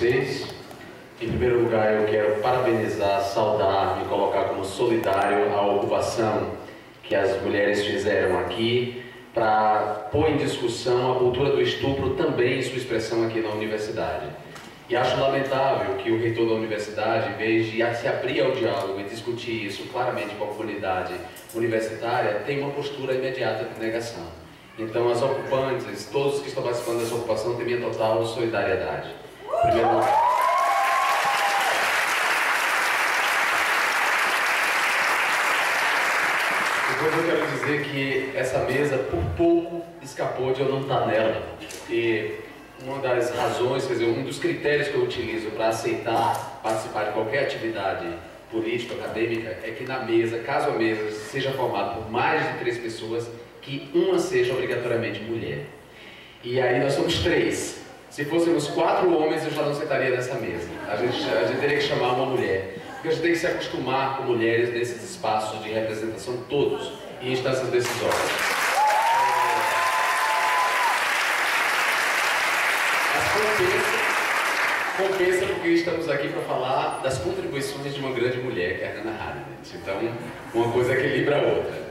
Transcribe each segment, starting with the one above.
vocês. Em primeiro lugar, eu quero parabenizar, saudar, me colocar como solidário à ocupação que as mulheres fizeram aqui para pôr em discussão a cultura do estupro também em sua expressão aqui na universidade. E acho lamentável que o reitor da universidade, em vez de se abrir ao diálogo e discutir isso claramente com a comunidade universitária, tem uma postura imediata de negação. Então, as ocupantes, todos que estão participando dessa ocupação, têm minha total solidariedade. Em primeiro lugar. Depois eu quero dizer que essa mesa, por pouco, escapou de eu não estar nela. Porque uma das razões, quer dizer, um dos critérios que eu utilizo para aceitar participar de qualquer atividade política, acadêmica, é que na mesa, caso a mesa seja formada por mais de 3 pessoas, que uma seja obrigatoriamente mulher. E aí nós somos 3. Se fôssemos 4 homens, eu já não sentaria nessa mesa. A gente teria que chamar uma mulher. Porque a gente tem que se acostumar com mulheres nesses espaços de representação todos, em instâncias decisórias. Compensa porque estamos aqui para falar das contribuições de uma grande mulher, que é a Hannah Arendt. Então, uma coisa equilibra a outra.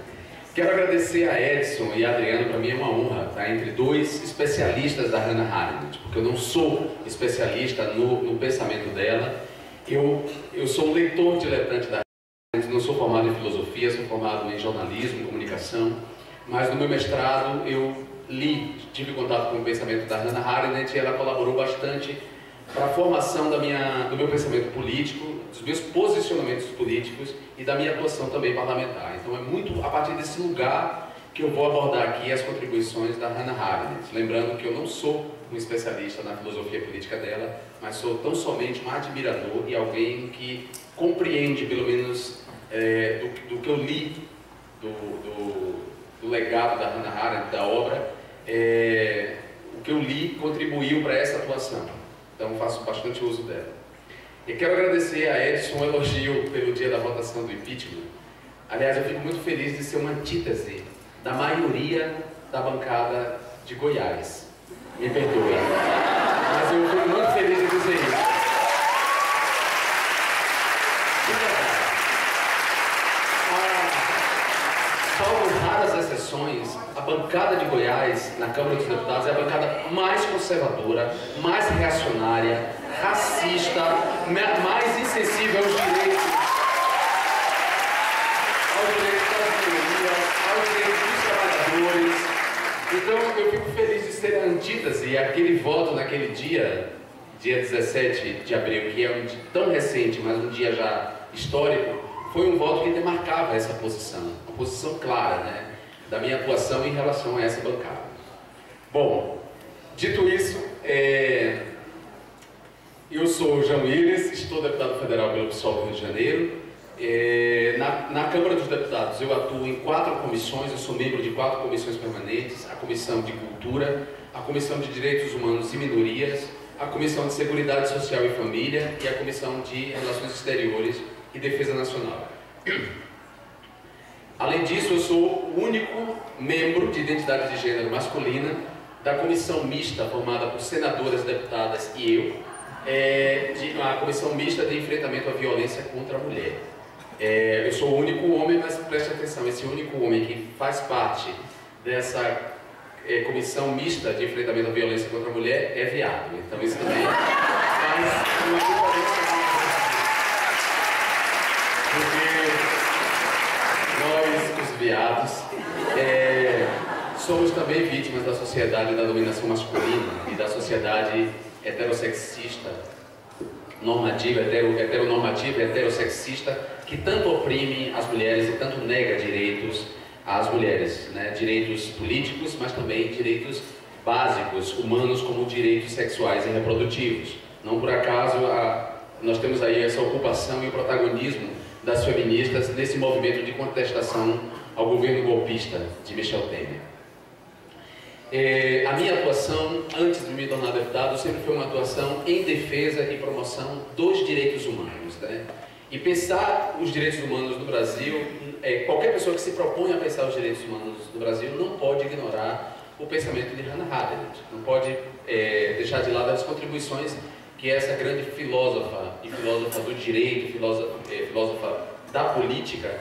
Quero agradecer a Edson e a Adriano, para mim é uma honra estar entre 2 especialistas da Hannah Arendt, porque eu não sou especialista no pensamento dela. Eu sou um leitor diletante da Hannah Arendt, não sou formado em filosofia, sou formado em jornalismo, comunicação, mas no meu mestrado eu tive contato com o pensamento da Hannah Arendt e ela colaborou bastante para a formação do meu pensamento político, dos meus posicionamentos políticos e da minha atuação também parlamentar. Então é muito a partir desse lugar que eu vou abordar aqui as contribuições da Hannah Arendt. Lembrando que eu não sou um especialista na filosofia política dela, mas sou tão somente um admirador e alguém que compreende, pelo menos, do que eu li, do legado da Hannah Arendt, da obra, o que eu li contribuiu para essa atuação. Então faço bastante uso dela. E quero agradecer a Edson um elogio pelo dia da votação do impeachment. Aliás, eu fico muito feliz de ser uma antítese da maioria da bancada de Goiás. Me perdoem. Mas eu fico muito feliz de dizer isso. Salvo raras exceções, a bancada de Goiás na Câmara dos Deputados é a bancada mais conservadora, mais reacionária, racista, mais insensível aos direitos das minorias, aos direitos dos trabalhadores. Então eu fico feliz de ser a antítese e aquele voto naquele dia 17 de abril, que é um dia tão recente, mas um dia já histórico, foi um voto que demarcava essa posição, uma posição clara, né, da minha atuação em relação a essa bancada. Bom, dito isso, eu sou o João Willis, estou deputado federal pelo PSOL do Rio de Janeiro. Na Câmara dos Deputados eu atuo em 4 comissões, eu sou membro de 4 comissões permanentes: a Comissão de Cultura, a Comissão de Direitos Humanos e Minorias, a Comissão de Seguridade Social e Família e a Comissão de Relações Exteriores e Defesa Nacional. Além disso, eu sou o único membro de identidade de gênero masculina da comissão mista formada por senadoras, deputadas e eu, a comissão mista de enfrentamento à violência contra a mulher. Eu sou o único homem, mas preste atenção, esse único homem que faz parte dessa comissão mista de enfrentamento à violência contra a mulher é viado. Então isso também faz uma diferença. Porque nós, os viados, somos também vítimas da sociedade da dominação masculina e da sociedade heterossexista, normativa, heteronormativa, heterossexista, que tanto oprime as mulheres e tanto nega direitos às mulheres, né? Direitos políticos, mas também direitos básicos, humanos, como direitos sexuais e reprodutivos. Não por acaso nós temos aí essa ocupação e o protagonismo das feministas nesse movimento de contestação ao governo golpista de Michel Temer. A minha atuação, antes de me tornar deputado, sempre foi uma atuação em defesa e promoção dos direitos humanos, né? E pensar os direitos humanos no Brasil, qualquer pessoa que se propõe a pensar os direitos humanos no Brasil não pode ignorar o pensamento de Hannah Arendt, não pode deixar de lado as contribuições que é essa grande filósofa, e filósofa do direito, filósofa da política,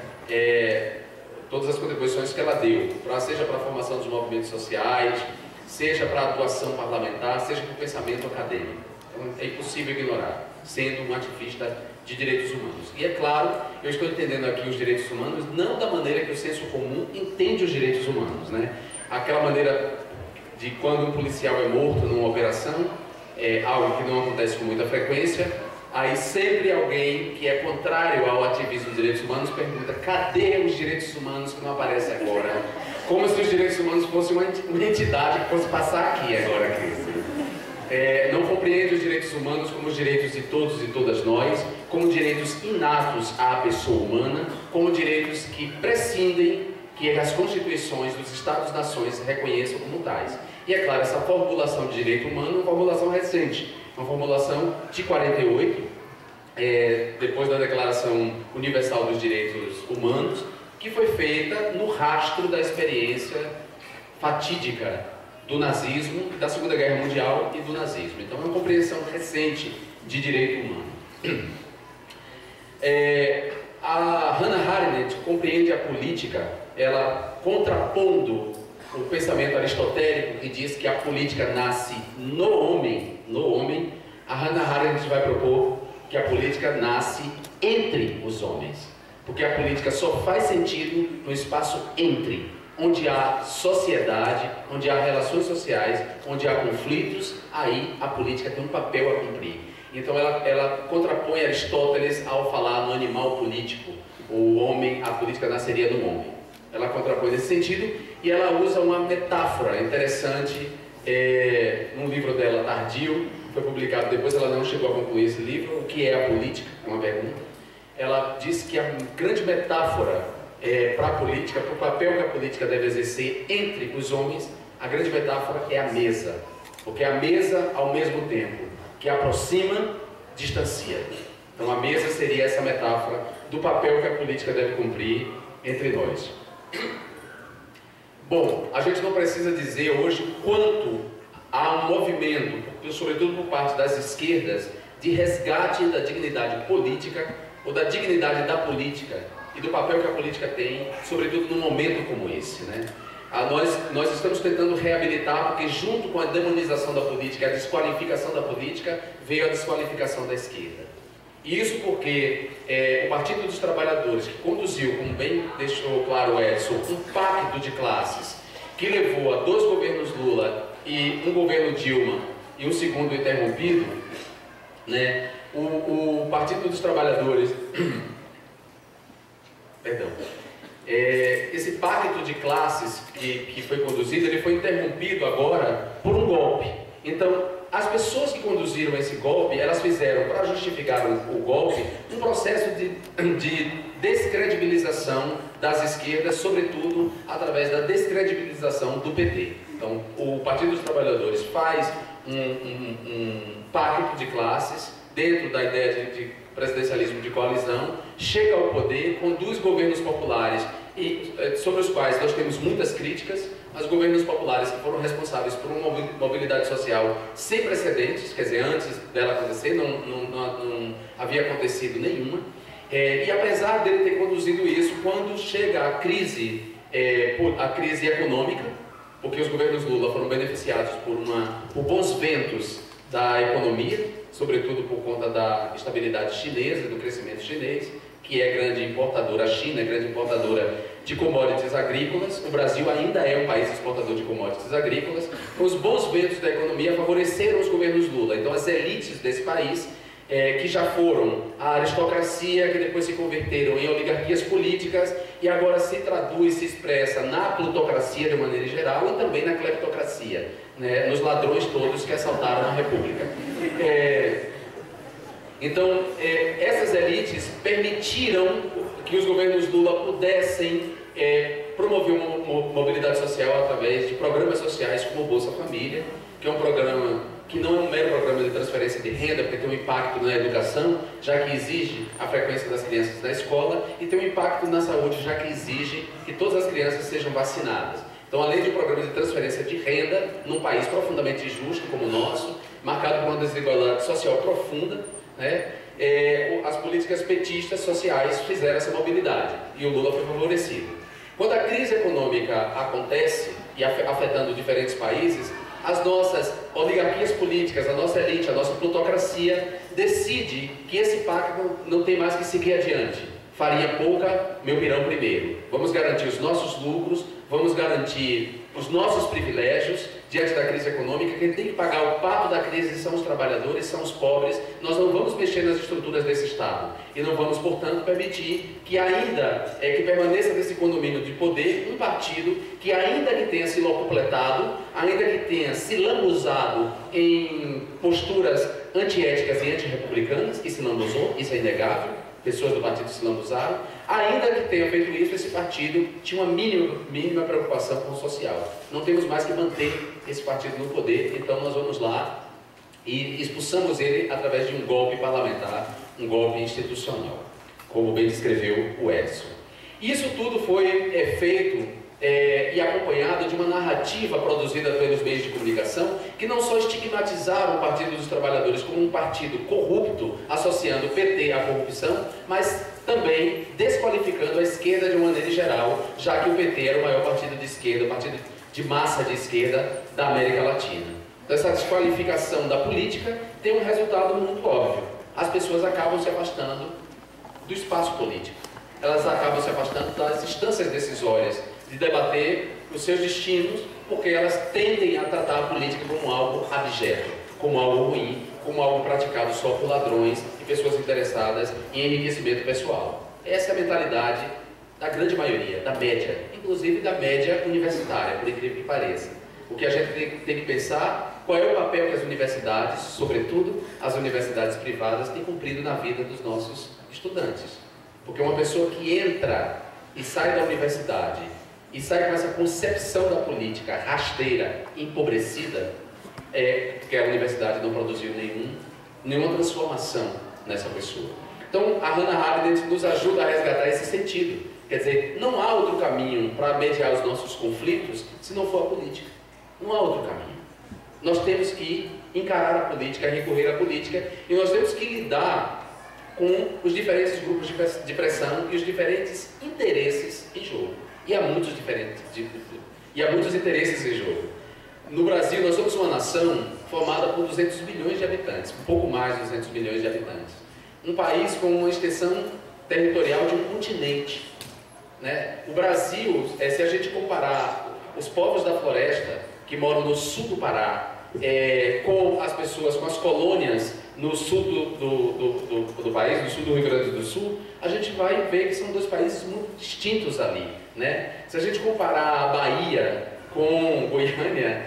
todas as contribuições que ela deu, seja para a formação dos movimentos sociais, seja para a atuação parlamentar, seja para o pensamento acadêmico. Então é impossível ignorar, sendo um ativista de direitos humanos. E é claro, eu estou entendendo aqui os direitos humanos não da maneira que o senso comum entende os direitos humanos, né? Aquela maneira de quando um policial é morto numa operação, algo que não acontece com muita frequência, aí sempre alguém que é contrário ao ativismo dos direitos humanos pergunta: cadê os direitos humanos que não aparecem agora? Como se os direitos humanos fossem uma entidade que fosse passar aqui agora, Cris. Não compreende os direitos humanos como os direitos de todos e todas nós, como direitos inatos à pessoa humana, como direitos que prescindem que as constituições dos Estados-nações reconheçam como tais. E é claro, essa formulação de direito humano é uma formulação recente, uma formulação de 48, depois da Declaração Universal dos Direitos Humanos, que foi feita no rastro da experiência fatídica do nazismo, da Segunda Guerra Mundial e do nazismo. Então é uma compreensão recente de direito humano. A Hannah Arendt compreende a política, ela contrapondo o pensamento aristotélico que diz que a política nasce no homem, a Hannah Arendt vai propor que a política nasce entre os homens, porque a política só faz sentido no espaço entre, onde há sociedade, onde há relações sociais, onde há conflitos, aí a política tem um papel a cumprir. Então ela contrapõe Aristóteles ao falar no animal político, o homem, a política nasceria no homem. Ela contrapõe nesse sentido e ela usa uma metáfora interessante num livro dela tardio, foi publicado depois, ela não chegou a concluir esse livro. O que é a política? É uma pergunta. Ela diz que a grande metáfora para a política, para o papel que a política deve exercer entre os homens, a grande metáfora é a mesa, porque a mesa, ao mesmo tempo que aproxima, distancia. Então a mesa seria essa metáfora do papel que a política deve cumprir entre nós. Bom, a gente não precisa dizer hoje quanto há um movimento, sobretudo por parte das esquerdas, de resgate da dignidade política ou da dignidade da política e do papel que a política tem, sobretudo num momento como esse, né? Nós estamos tentando reabilitar, porque junto com a demonização da política, a desqualificação da política, veio a desqualificação da esquerda. Isso porque o Partido dos Trabalhadores, que conduziu, como bem deixou claro o Edson, um pacto de classes, que levou a 2 governos Lula e um governo Dilma e um segundo interrompido, né? O Partido dos Trabalhadores, perdão, esse pacto de classes que foi conduzido, ele foi interrompido agora por um golpe. Então, as pessoas que conduziram esse golpe, elas fizeram, para justificar o golpe, um processo de descredibilização das esquerdas, sobretudo através da descredibilização do PT. Então, o Partido dos Trabalhadores faz um pacto de classes dentro da ideia de presidencialismo de coalizão, chega ao poder, conduz governos populares e sobre os quais nós temos muitas críticas, mas governos populares que foram responsáveis por uma mobilidade social sem precedentes, quer dizer, antes dela acontecer, não havia acontecido nenhuma, e apesar dele ter conduzido isso, quando chega a crise econômica, porque os governos Lula foram beneficiados por bons ventos da economia, sobretudo por conta da estabilidade chinesa, do crescimento chinês, que é grande importadora, a China é grande importadora de commodities agrícolas, o Brasil ainda é um país exportador de commodities agrícolas. Os bons ventos da economia favoreceram os governos Lula. Então as elites desse país, que já foram a aristocracia, que depois se converteram em oligarquias políticas e agora se traduz, se expressa na plutocracia de maneira geral e também na cleptocracia, né, nos ladrões todos que assaltaram a República. Então, essas elites permitiram que os governos Lula pudessem promover uma mobilidade social através de programas sociais como o Bolsa Família, que é um programa que não é um mero programa de transferência de renda, porque tem um impacto na educação, já que exige a frequência das crianças na escola, e tem um impacto na saúde, já que exige que todas as crianças sejam vacinadas. Então, além de um programa de transferência de renda, num país profundamente injusto como o nosso, marcado por uma desigualdade social profunda, né, as políticas petistas sociais fizeram essa mobilidade e o Lula foi favorecido. Quando a crise econômica acontece, e afetando diferentes países, as nossas oligarquias políticas, a nossa elite, a nossa plutocracia decide que esse pacto não tem mais que seguir adiante. Farinha pouca, meu pirão primeiro. Vamos garantir os nossos lucros, vamos garantir os nossos privilégios diante da crise econômica. Quem tem que pagar o pato da crise são os trabalhadores, são os pobres. Nós não vamos mexer nas estruturas desse Estado e não vamos, portanto, permitir que que permaneça nesse condomínio de poder um partido que, ainda que tenha se locupletado, ainda que tenha se lambuzado em posturas antiéticas e antirrepublicanas, que se lambuzou, isso é inegável, pessoas do partido se lambuzaram, ainda que tenha feito isso, esse partido tinha uma mínima preocupação com o social. Não temos mais que manter esse partido no poder, então nós vamos lá e expulsamos ele através de um golpe parlamentar, um golpe institucional, como bem descreveu o Edson. Isso tudo foi feito e acompanhado de uma narrativa produzida pelos meios de comunicação que não só estigmatizaram o Partido dos Trabalhadores como um partido corrupto, associando o PT à corrupção, mas também desqualificando a esquerda de uma maneira geral, já que o PT era o maior partido de esquerda, o partido de massa de esquerda da América Latina. Então, essa desqualificação da política tem um resultado muito óbvio. As pessoas acabam se afastando do espaço político. Elas acabam se afastando das instâncias decisórias, de debater os seus destinos, porque elas tendem a tratar a política como algo abjeto, como algo ruim, como algo praticado só por ladrões e pessoas interessadas em enriquecimento pessoal. Essa é a mentalidade da grande maioria, da média, inclusive da média universitária, por incrível que pareça. O que a gente tem que pensar, qual é o papel que as universidades, sobretudo as universidades privadas, têm cumprido na vida dos nossos estudantes. Porque uma pessoa que entra e sai da universidade e sai com essa concepção da política rasteira, empobrecida, porque a universidade não produziu nenhuma transformação nessa pessoa. Então, a Hannah Arendt nos ajuda a resgatar esse sentido. Quer dizer, não há outro caminho para mediar os nossos conflitos se não for a política. Não há outro caminho. Nós temos que encarar a política, recorrer à política, e nós temos que lidar com os diferentes grupos de pressão e os diferentes interesses em jogo. E há muitos interesses em jogo. No Brasil, nós somos uma nação formada por 200 milhões de habitantes, um pouco mais de 200 milhões de habitantes. Um país com uma extensão territorial de um continente, né? O Brasil, se a gente comparar os povos da floresta, que moram no sul do Pará, com as pessoas, com as colônias no sul do país, no sul do Rio Grande do Sul, a gente vai ver que são dois países muito distintos ali, né? Se a gente comparar a Bahia com Goiânia,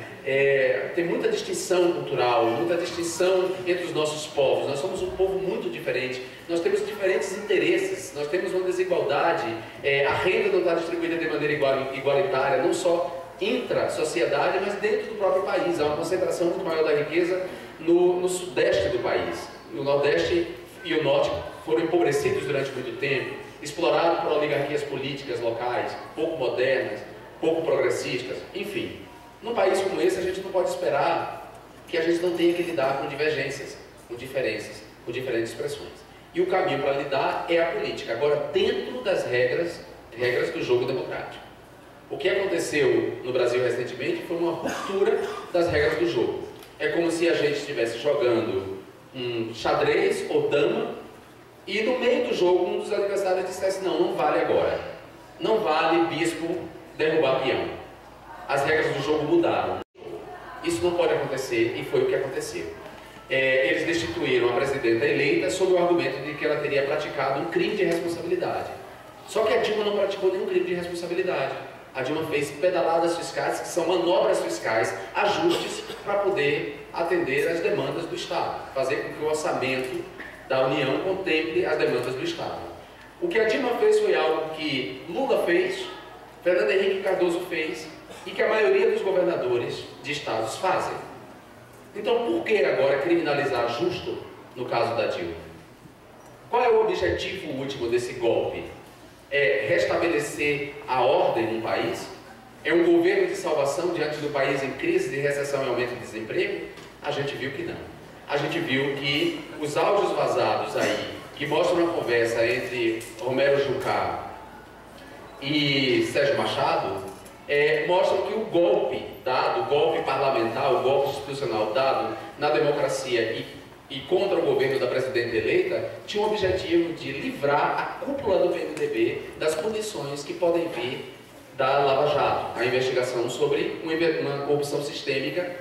tem muita distinção cultural, muita distinção entre os nossos povos. Nós somos um povo muito diferente, nós temos diferentes interesses, nós temos uma desigualdade, a renda não está distribuída de maneira igualitária, não só intra-sociedade, mas dentro do próprio país. Há uma concentração muito maior da riqueza no sudeste do país. O nordeste e o norte foram empobrecidos durante muito tempo, explorados por oligarquias políticas locais, pouco modernas, pouco progressistas, enfim. Num país como esse, a gente não pode esperar que a gente não tenha que lidar com divergências, com diferenças, com diferentes expressões. E o caminho para lidar é a política, agora dentro das regras do jogo democrático. O que aconteceu no Brasil recentemente foi uma ruptura das regras do jogo. É como se a gente estivesse jogando um xadrez ou dama e no meio do jogo um dos adversários dissesse: não vale agora. Não vale bispo derrubar peão. As regras do jogo mudaram. Isso não pode acontecer e foi o que aconteceu. Eles destituíram a presidenta eleita sob o argumento de que ela teria praticado um crime de responsabilidade. Só que a Dilma não praticou nenhum crime de responsabilidade. A Dilma fez pedaladas fiscais, que são manobras fiscais, ajustes para poder atender às demandas do Estado, fazer com que o orçamento da União contemple as demandas do Estado. O que a Dilma fez foi algo que Lula fez, Fernando Henrique Cardoso fez e que a maioria dos governadores de estados fazem. Então, por que agora criminalizar justo no caso da Dilma? Qual é o objetivo último desse golpe? É restabelecer a ordem no país? É um governo de salvação diante do país em crise de recessão e aumento de desemprego? A gente viu que não. A gente viu que os áudios vazados aí, que mostram uma conversa entre Romero Jucá e Sérgio Machado, mostram que o golpe dado, o golpe parlamentar, o golpe institucional dado na democracia e contra o governo da presidente eleita, tinha o objetivo de livrar a cúpula do PMDB das punições que podem vir da Lava Jato, a investigação sobre uma corrupção sistêmica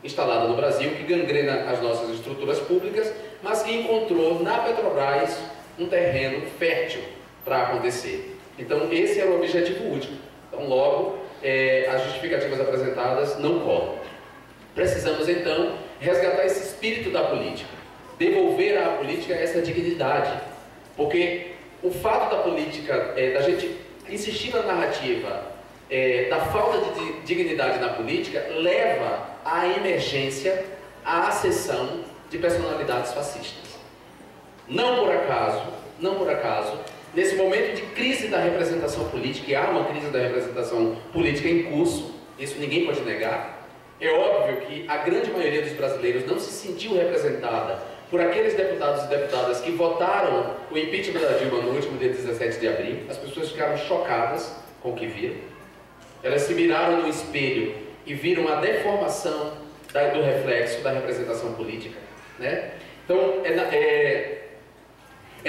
instalada no Brasil, que gangrena as nossas estruturas públicas, mas que encontrou na Petrobras um terreno fértil para acontecer. Então, esse era o objetivo último. Então, logo, as justificativas apresentadas não colam. Precisamos, então, resgatar esse espírito da política, devolver à política essa dignidade, porque o fato da política, da gente insistir na narrativa da falta de dignidade na política, leva à emergência, à acessão de personalidades fascistas. Não por acaso, nesse momento de crise da representação política, e há uma crise da representação política em curso, isso ninguém pode negar, é óbvio que a grande maioria dos brasileiros não se sentiu representada por aqueles deputados e deputadas que votaram o impeachment da Dilma no último dia 17 de abril. As pessoas ficaram chocadas com o que viram. Elas se miraram no espelho e viram a deformação do reflexo da representação política, né? Então, é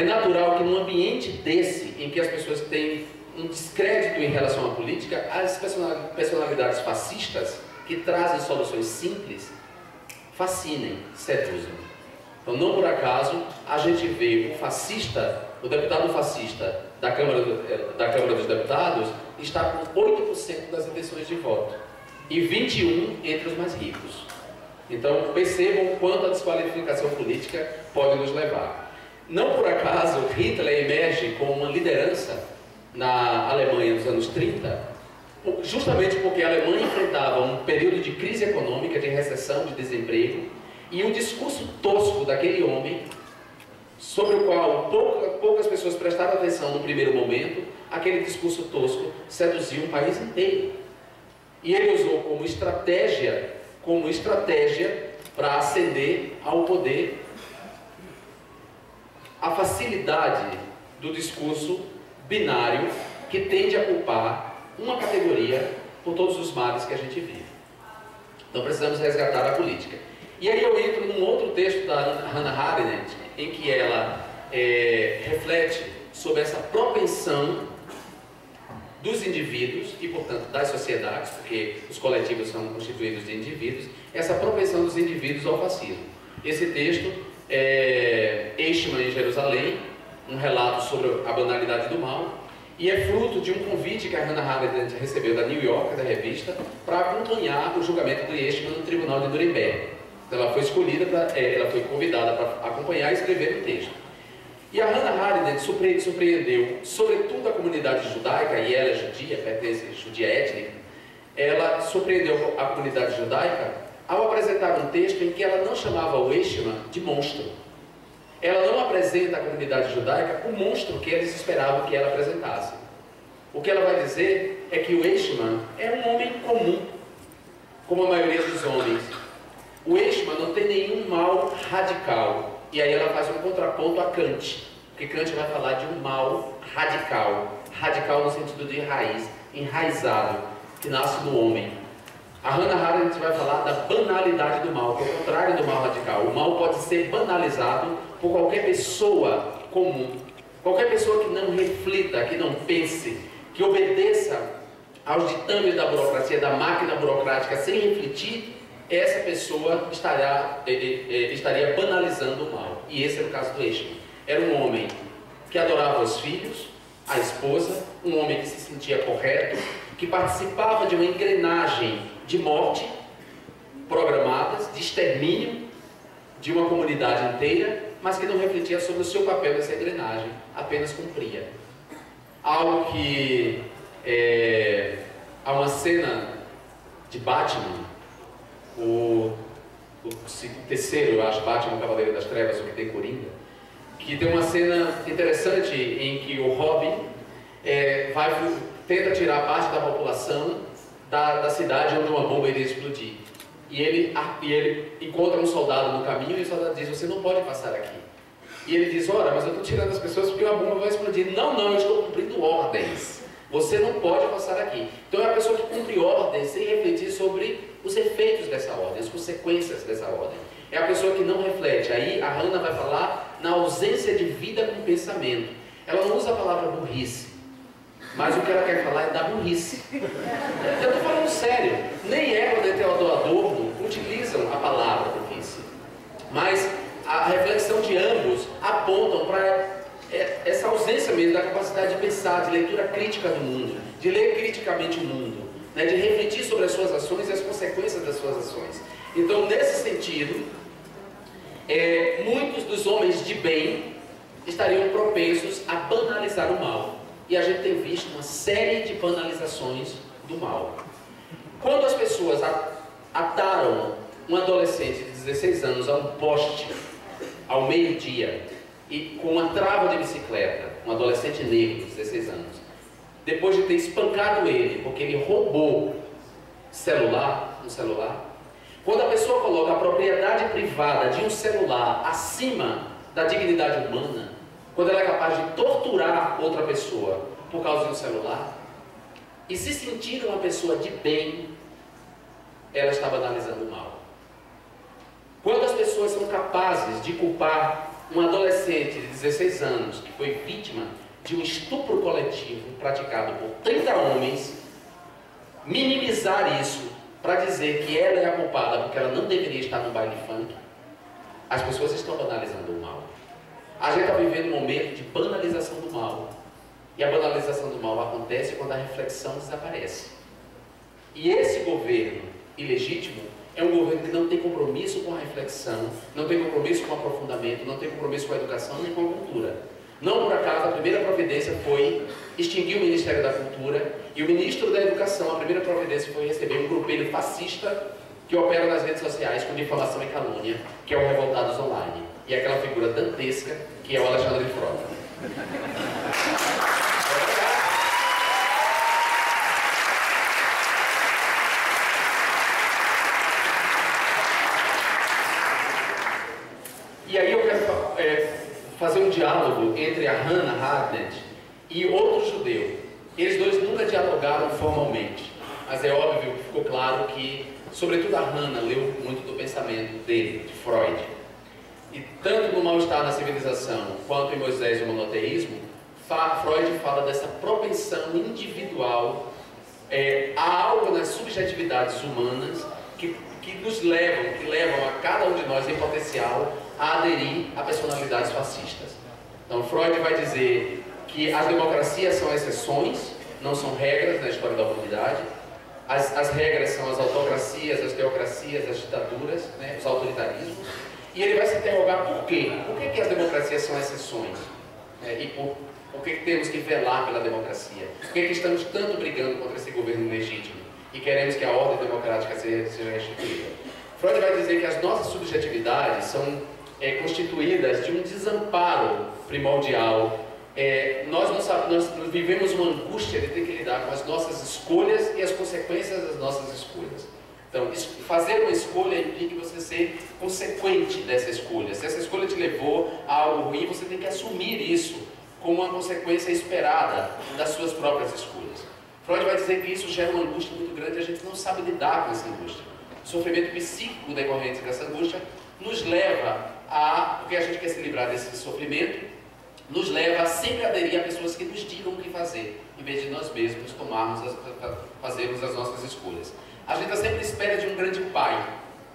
natural que num ambiente desse, em que as pessoas têm um descrédito em relação à política, as personalidades fascistas, que trazem soluções simples, fascinem, seduzam. Então, não por acaso, a gente vê o deputado fascista da Câmara dos Deputados está com 8% das intenções de voto e 21% entre os mais ricos. Então, percebam quanto a desqualificação política pode nos levar. Não por acaso, Hitler emerge como uma liderança na Alemanha dos anos 30, justamente porque a Alemanha enfrentava um período de crise econômica, de recessão, de desemprego, e o discurso tosco daquele homem, sobre o qual poucas pessoas prestaram atenção no primeiro momento, aquele discurso tosco seduziu um país inteiro. E ele usou como estratégia para ascender ao poder a facilidade do discurso binário que tende a culpar uma categoria por todos os males que a gente vive. Então precisamos resgatar a política. E aí eu entro num outro texto da Hannah Arendt, em que ela reflete sobre essa propensão dos indivíduos e, portanto, das sociedades, porque os coletivos são constituídos de indivíduos, essa propensão dos indivíduos ao fascismo. Esse texto é Eichmann em Jerusalém, um relato sobre a banalidade do mal, e é fruto de um convite que a Hannah Arendt recebeu da New York, da revista, para acompanhar o julgamento de Eichmann no tribunal de Nuremberg. Então, ela foi escolhida, ela foi convidada para acompanhar e escrever o texto. E a Hannah Arendt surpreendeu, sobretudo a comunidade judaica, e ela é judia, pertence à judia étnica, ela surpreendeu a comunidade judaica ao apresentar um texto em que ela não chamava o Eichmann de monstro. Ela não apresenta à comunidade judaica o monstro que eles esperavam que ela apresentasse. O que ela vai dizer é que o Eichmann é um homem comum, como a maioria dos homens. O Eichmann não tem nenhum mal radical. E aí ela faz um contraponto a Kant, porque Kant vai falar de um mal radical. Radical no sentido de raiz, enraizado, que nasce no homem. A Hannah Arendt vai falar da banalidade do mal, que é o contrário do mal radical. O mal pode ser banalizado por qualquer pessoa comum. Qualquer pessoa que não reflita, que não pense, que obedeça aos ditames da burocracia, da máquina burocrática, sem refletir, essa pessoa estaria banalizando o mal. E esse era o caso do Eichmann. Era um homem que adorava os filhos, a esposa, um homem que se sentia correto, que participava de uma engrenagem de morte programadas, de extermínio de uma comunidade inteira, mas que não refletia sobre o seu papel nessa engrenagem, apenas cumpria. Algo que há uma cena de Batman, o terceiro, eu acho, Batman, o Cavaleiro das Trevas, o que tem Coringa, que tem uma cena interessante em que o Robin tenta tirar parte da população da cidade onde uma bomba iria explodir. E ele encontra um soldado no caminho e o soldado diz: você não pode passar aqui. E ele diz: ora, mas eu estou tirando as pessoas porque uma bomba vai explodir. Não, eu estou cumprindo ordens. Você não pode passar aqui. Então é a pessoa que cumpre ordens sem refletir sobre os efeitos dessa ordem, as consequências dessa ordem. É a pessoa que não reflete. Aí a Hannah vai falar na ausência de vida com pensamento. Ela não usa a palavra burrice, mas o que ela quer falar é da burrice. Eu estou falando sério. Nem Évola nem Teodoro Adorno utilizam a palavra burrice. Mas a reflexão de ambos apontam para essa ausência mesmo da capacidade de pensar, de leitura crítica do mundo, de ler criticamente o mundo, né, de refletir sobre as suas ações e as consequências das suas ações. Então, nesse sentido, muitos dos homens de bem estariam propensos a banalizar o mal. E a gente tem visto uma série de banalizações do mal. Quando as pessoas ataram um adolescente de 16 anos a um poste ao meio-dia, e com uma trava de bicicleta, um adolescente negro de 16 anos, depois de ter espancado ele, porque ele roubou um celular, quando a pessoa coloca a propriedade privada de um celular acima da dignidade humana, quando ela é capaz de torturar outra pessoa por causa de um celular, e se sentir uma pessoa de bem, ela está banalizando o mal. Quando as pessoas são capazes de culpar um adolescente de 16 anos que foi vítima de um estupro coletivo praticado por 30 homens, minimizar isso para dizer que ela é a culpada porque ela não deveria estar no baile funk, as pessoas estão banalizando o mal. A gente está vivendo um momento de banalização do mal. E a banalização do mal acontece quando a reflexão desaparece. E esse governo ilegítimo é um governo que não tem compromisso com a reflexão, não tem compromisso com o aprofundamento, não tem compromisso com a educação nem com a cultura. Não por acaso, a primeira providência foi extinguir o Ministério da Cultura, e o ministro da Educação, a primeira providência foi receber um grupelho fascista que opera nas redes sociais com difamação e calúnia, que é o Revoltados Online, e aquela figura dantesca que é o Alexandre Frota. E aí eu quero fazer um diálogo entre a Hannah Arendt e outro judeu. Eles dois nunca dialogaram formalmente, mas é óbvio que ficou claro que, sobretudo a Hannah, leu muito do pensamento dele, de Freud. E tanto no Mal-Estar na Civilização, quanto em Moisés e o Monoteísmo, Freud fala dessa propensão individual a algo nas subjetividades humanas que levam a cada um de nós, em potencial, a aderir a personalidades fascistas. Então Freud vai dizer que as democracias são exceções, não são regras na história da humanidade. As regras são as autocracias, as teocracias, as ditaduras, né, os autoritarismos. E ele vai se interrogar por quê? Por que as democracias são exceções? E por que temos que velar pela democracia? Por que estamos tanto brigando contra esse governo legítimo e queremos que a ordem democrática seja restituída? Freud vai dizer que as nossas subjetividades são constituídas de um desamparo primordial. Nós vivemos uma angústia de ter que lidar com as nossas escolhas e as consequências das nossas escolhas. Então, fazer uma escolha implica você ser consequente dessa escolha. Se essa escolha te levou a algo ruim, você tem que assumir isso como uma consequência esperada das suas próprias escolhas. Freud vai dizer que isso gera uma angústia muito grande e a gente não sabe lidar com essa angústia. O sofrimento psíquico decorrente dessa angústia nos leva porque a gente quer se livrar desse sofrimento, nos leva a sempre aderir a pessoas que nos digam o que fazer, em vez de nós mesmos fazermos as nossas escolhas. A gente está sempre à espera de um grande pai,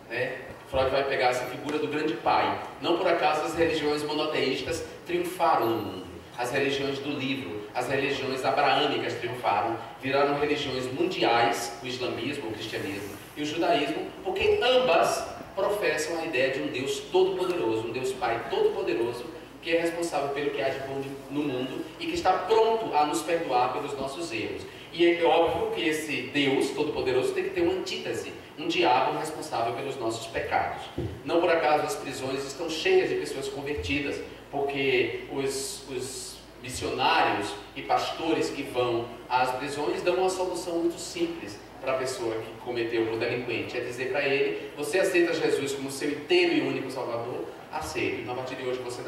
né? Freud vai pegar essa figura do grande pai. Não por acaso as religiões monoteístas triunfaram no mundo. As religiões do livro, as religiões abraâmicas triunfaram, viraram religiões mundiais, o islamismo, o cristianismo e o judaísmo, porque ambas professam a ideia de um Deus todo-poderoso, um Deus Pai todo-poderoso, que é responsável pelo que há de bom no mundo e que está pronto a nos perdoar pelos nossos erros. E é óbvio que esse Deus todo-poderoso tem que ter uma antítese, um diabo responsável pelos nossos pecados. Não por acaso as prisões estão cheias de pessoas convertidas, porque os missionários e pastores que vão a as prisões dão uma solução muito simples para a pessoa que cometeu o delinquente. É dizer para ele: você aceita Jesus como seu inteiro e único Salvador? Aceito. Então, a partir de hoje você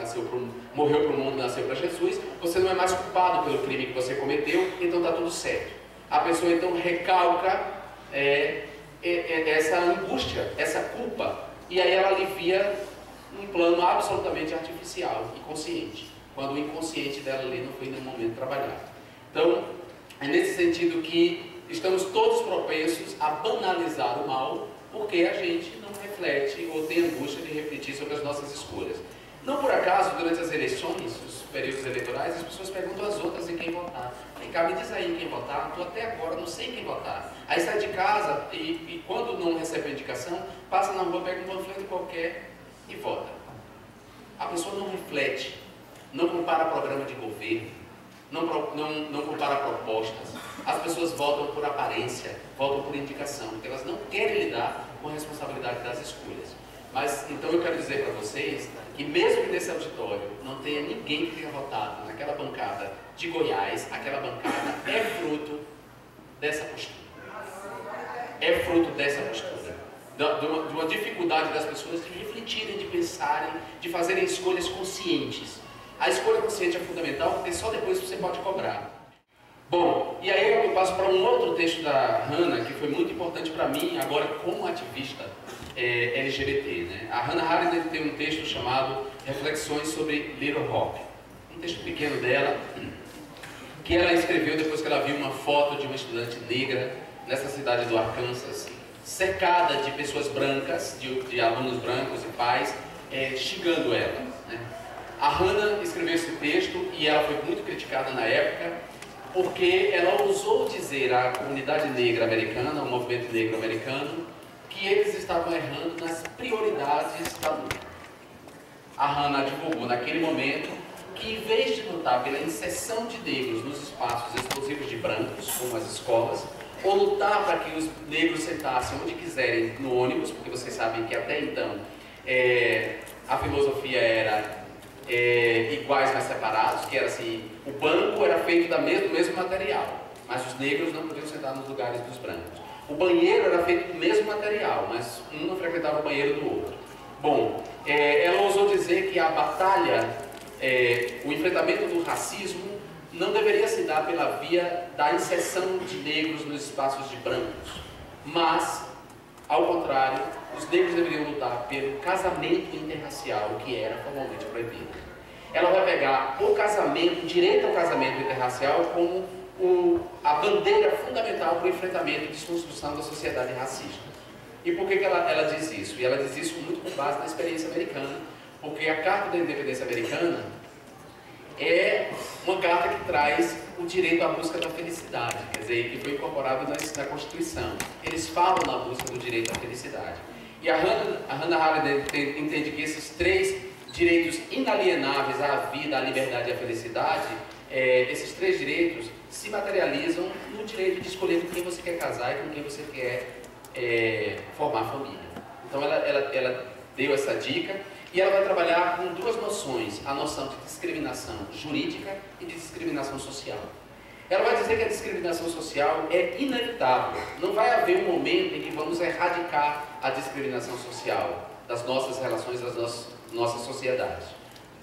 morreu para o mundo, nasceu para Jesus, você não é mais culpado pelo crime que você cometeu, então está tudo certo. A pessoa então recalca essa angústia, essa culpa, e aí ela alivia um plano absolutamente artificial e consciente, quando o inconsciente dela ali não foi em nenhum momento trabalhado. Então, é nesse sentido que estamos todos propensos a banalizar o mal, porque a gente não reflete ou tem angústia de refletir sobre as nossas escolhas. Não por acaso, durante as eleições, os períodos eleitorais, as pessoas perguntam às outras em quem votar. Vem cá, me diz aí em quem votar, estou até agora, não sei em quem votar. Aí sai de casa e quando não recebe a indicação, passa na rua, pega um panfleto qualquer e vota. A pessoa não reflete, não compara programa de governo, não compara propostas. As pessoas votam por aparência, votam por indicação, porque elas não querem lidar com a responsabilidade das escolhas. Mas, então eu quero dizer para vocês que mesmo que nesse auditório não tenha ninguém que tenha votado naquela bancada de Goiás, aquela bancada é fruto dessa postura. É fruto dessa postura. De uma dificuldade das pessoas de refletirem, de pensarem, de fazerem escolhas conscientes. A escolha consciente é fundamental, porque só depois você pode cobrar. Bom, e aí eu passo para um outro texto da Hannah, que foi muito importante para mim, agora como ativista LGBT. Né? A Hannah Arendt tem um texto chamado Reflexões sobre Little Hope. Um texto pequeno dela, que ela escreveu depois que ela viu uma foto de uma estudante negra nessa cidade do Arkansas, cercada de pessoas brancas, de alunos brancos e pais, xingando ela. Né? A Hannah escreveu esse texto e ela foi muito criticada na época, porque ela ousou dizer à comunidade negra americana, ao movimento negro americano, que eles estavam errando nas prioridades da luta. A Hannah divulgou naquele momento que, em vez de lutar pela inserção de negros nos espaços exclusivos de brancos, como as escolas, ou lutar para que os negros sentassem onde quiserem no ônibus, porque vocês sabem que até então a filosofia era iguais mas separados, que era assim, o banco era feito do mesmo material, mas os negros não podiam sentar nos lugares dos brancos. O banheiro era feito do mesmo material, mas um não frequentava o banheiro do outro. Bom, ela ousou dizer que a batalha, o enfrentamento do racismo não deveria se dar pela via da inserção de negros nos espaços de brancos, mas, ao contrário, os negros deveriam lutar pelo casamento interracial, que era formalmente proibido. Ela vai pegar o direito ao casamento interracial como a bandeira fundamental para o enfrentamento e desconstrução da sociedade racista. E por que ela diz isso? E ela diz isso muito com base na experiência americana, porque a Carta da Independência Americana é uma carta que traz o direito à busca da felicidade, quer dizer, que foi incorporado na Constituição. Eles falam na busca do direito à felicidade. E a Hannah Arendt entende que esses três direitos inalienáveis à vida, à liberdade e à felicidade, esses três direitos se materializam no direito de escolher com quem você quer casar e com quem você quer formar família. Então ela deu essa dica e ela vai trabalhar com duas noções, a noção de discriminação jurídica e de discriminação social. Ela vai dizer que a discriminação social é inevitável, não vai haver um momento em que vamos erradicar a discriminação social das nossas relações, das nossas sociedades.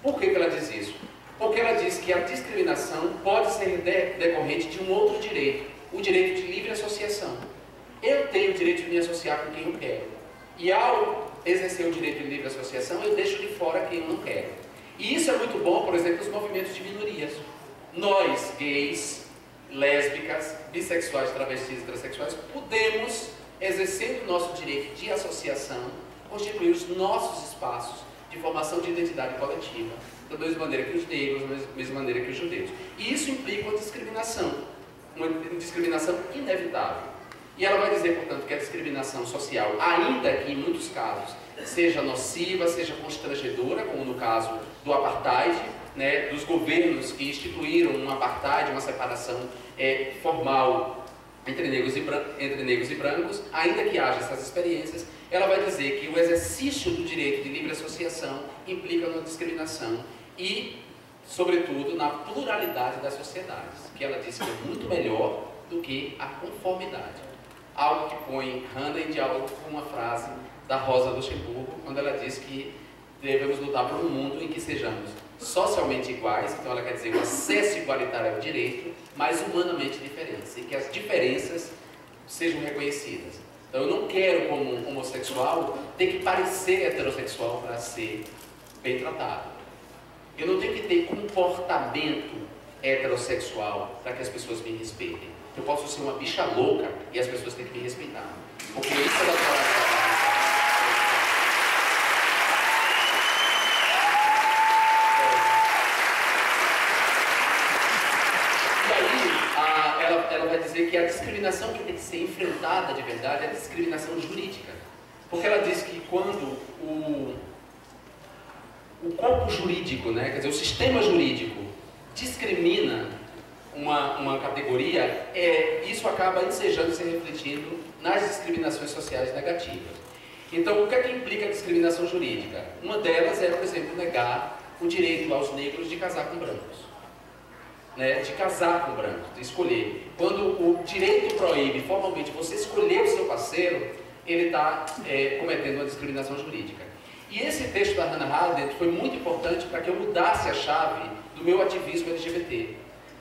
Por que ela diz isso? Porque ela diz que a discriminação pode ser decorrente de um outro direito, o direito de livre associação. Eu tenho o direito de me associar com quem eu quero. E ao exercer o direito de livre associação, eu deixo de fora quem eu não quero. E isso é muito bom, por exemplo, nos movimentos de minorias. Nós, gays, lésbicas, bissexuais, travestis e transexuais, podemos, exercendo o nosso direito de associação, constituir os nossos espaços de formação de identidade coletiva, da mesma maneira que os negros, da mesma maneira que os judeus. E isso implica uma discriminação inevitável. E ela vai dizer, portanto, que a discriminação social, ainda que em muitos casos seja nociva, seja constrangedora, como no caso do apartheid, né, dos governos que instituíram um apartheid, uma separação formal entre negros e brancos, ainda que haja essas experiências, ela vai dizer que o exercício do direito de livre associação implica uma discriminação e sobretudo na pluralidade das sociedades, que ela disse que é muito melhor do que a conformidade. Algo que põe Hannah em diálogo com uma frase da Rosa Luxemburgo, quando ela diz que devemos lutar por um mundo em que sejamos socialmente iguais, então ela quer dizer o acesso igualitário ao direito, mas humanamente diferentes, e que as diferenças sejam reconhecidas. Então eu não quero, como um homossexual, ter que parecer heterossexual para ser bem tratado. Eu não tenho que ter comportamento heterossexual para que as pessoas me respeitem. Eu posso ser uma bicha louca e as pessoas têm que me respeitar. Porque isso é da palavra. Ela vai dizer que a discriminação que tem que ser enfrentada de verdade é a discriminação jurídica. Porque ela diz que quando o corpo jurídico, né, quer dizer, o sistema jurídico discrimina uma categoria, isso acaba ensejando e se refletindo nas discriminações sociais negativas. Então, o que é que implica a discriminação jurídica? Uma delas é, por exemplo, negar o direito aos negros de casar com brancos. Né, de casar com brancos, de escolher. Quando o direito proíbe formalmente você escolher o seu parceiro, ele está cometendo uma discriminação jurídica. E esse texto da Hannah Arendt foi muito importante para que eu mudasse a chave do meu ativismo LGBT.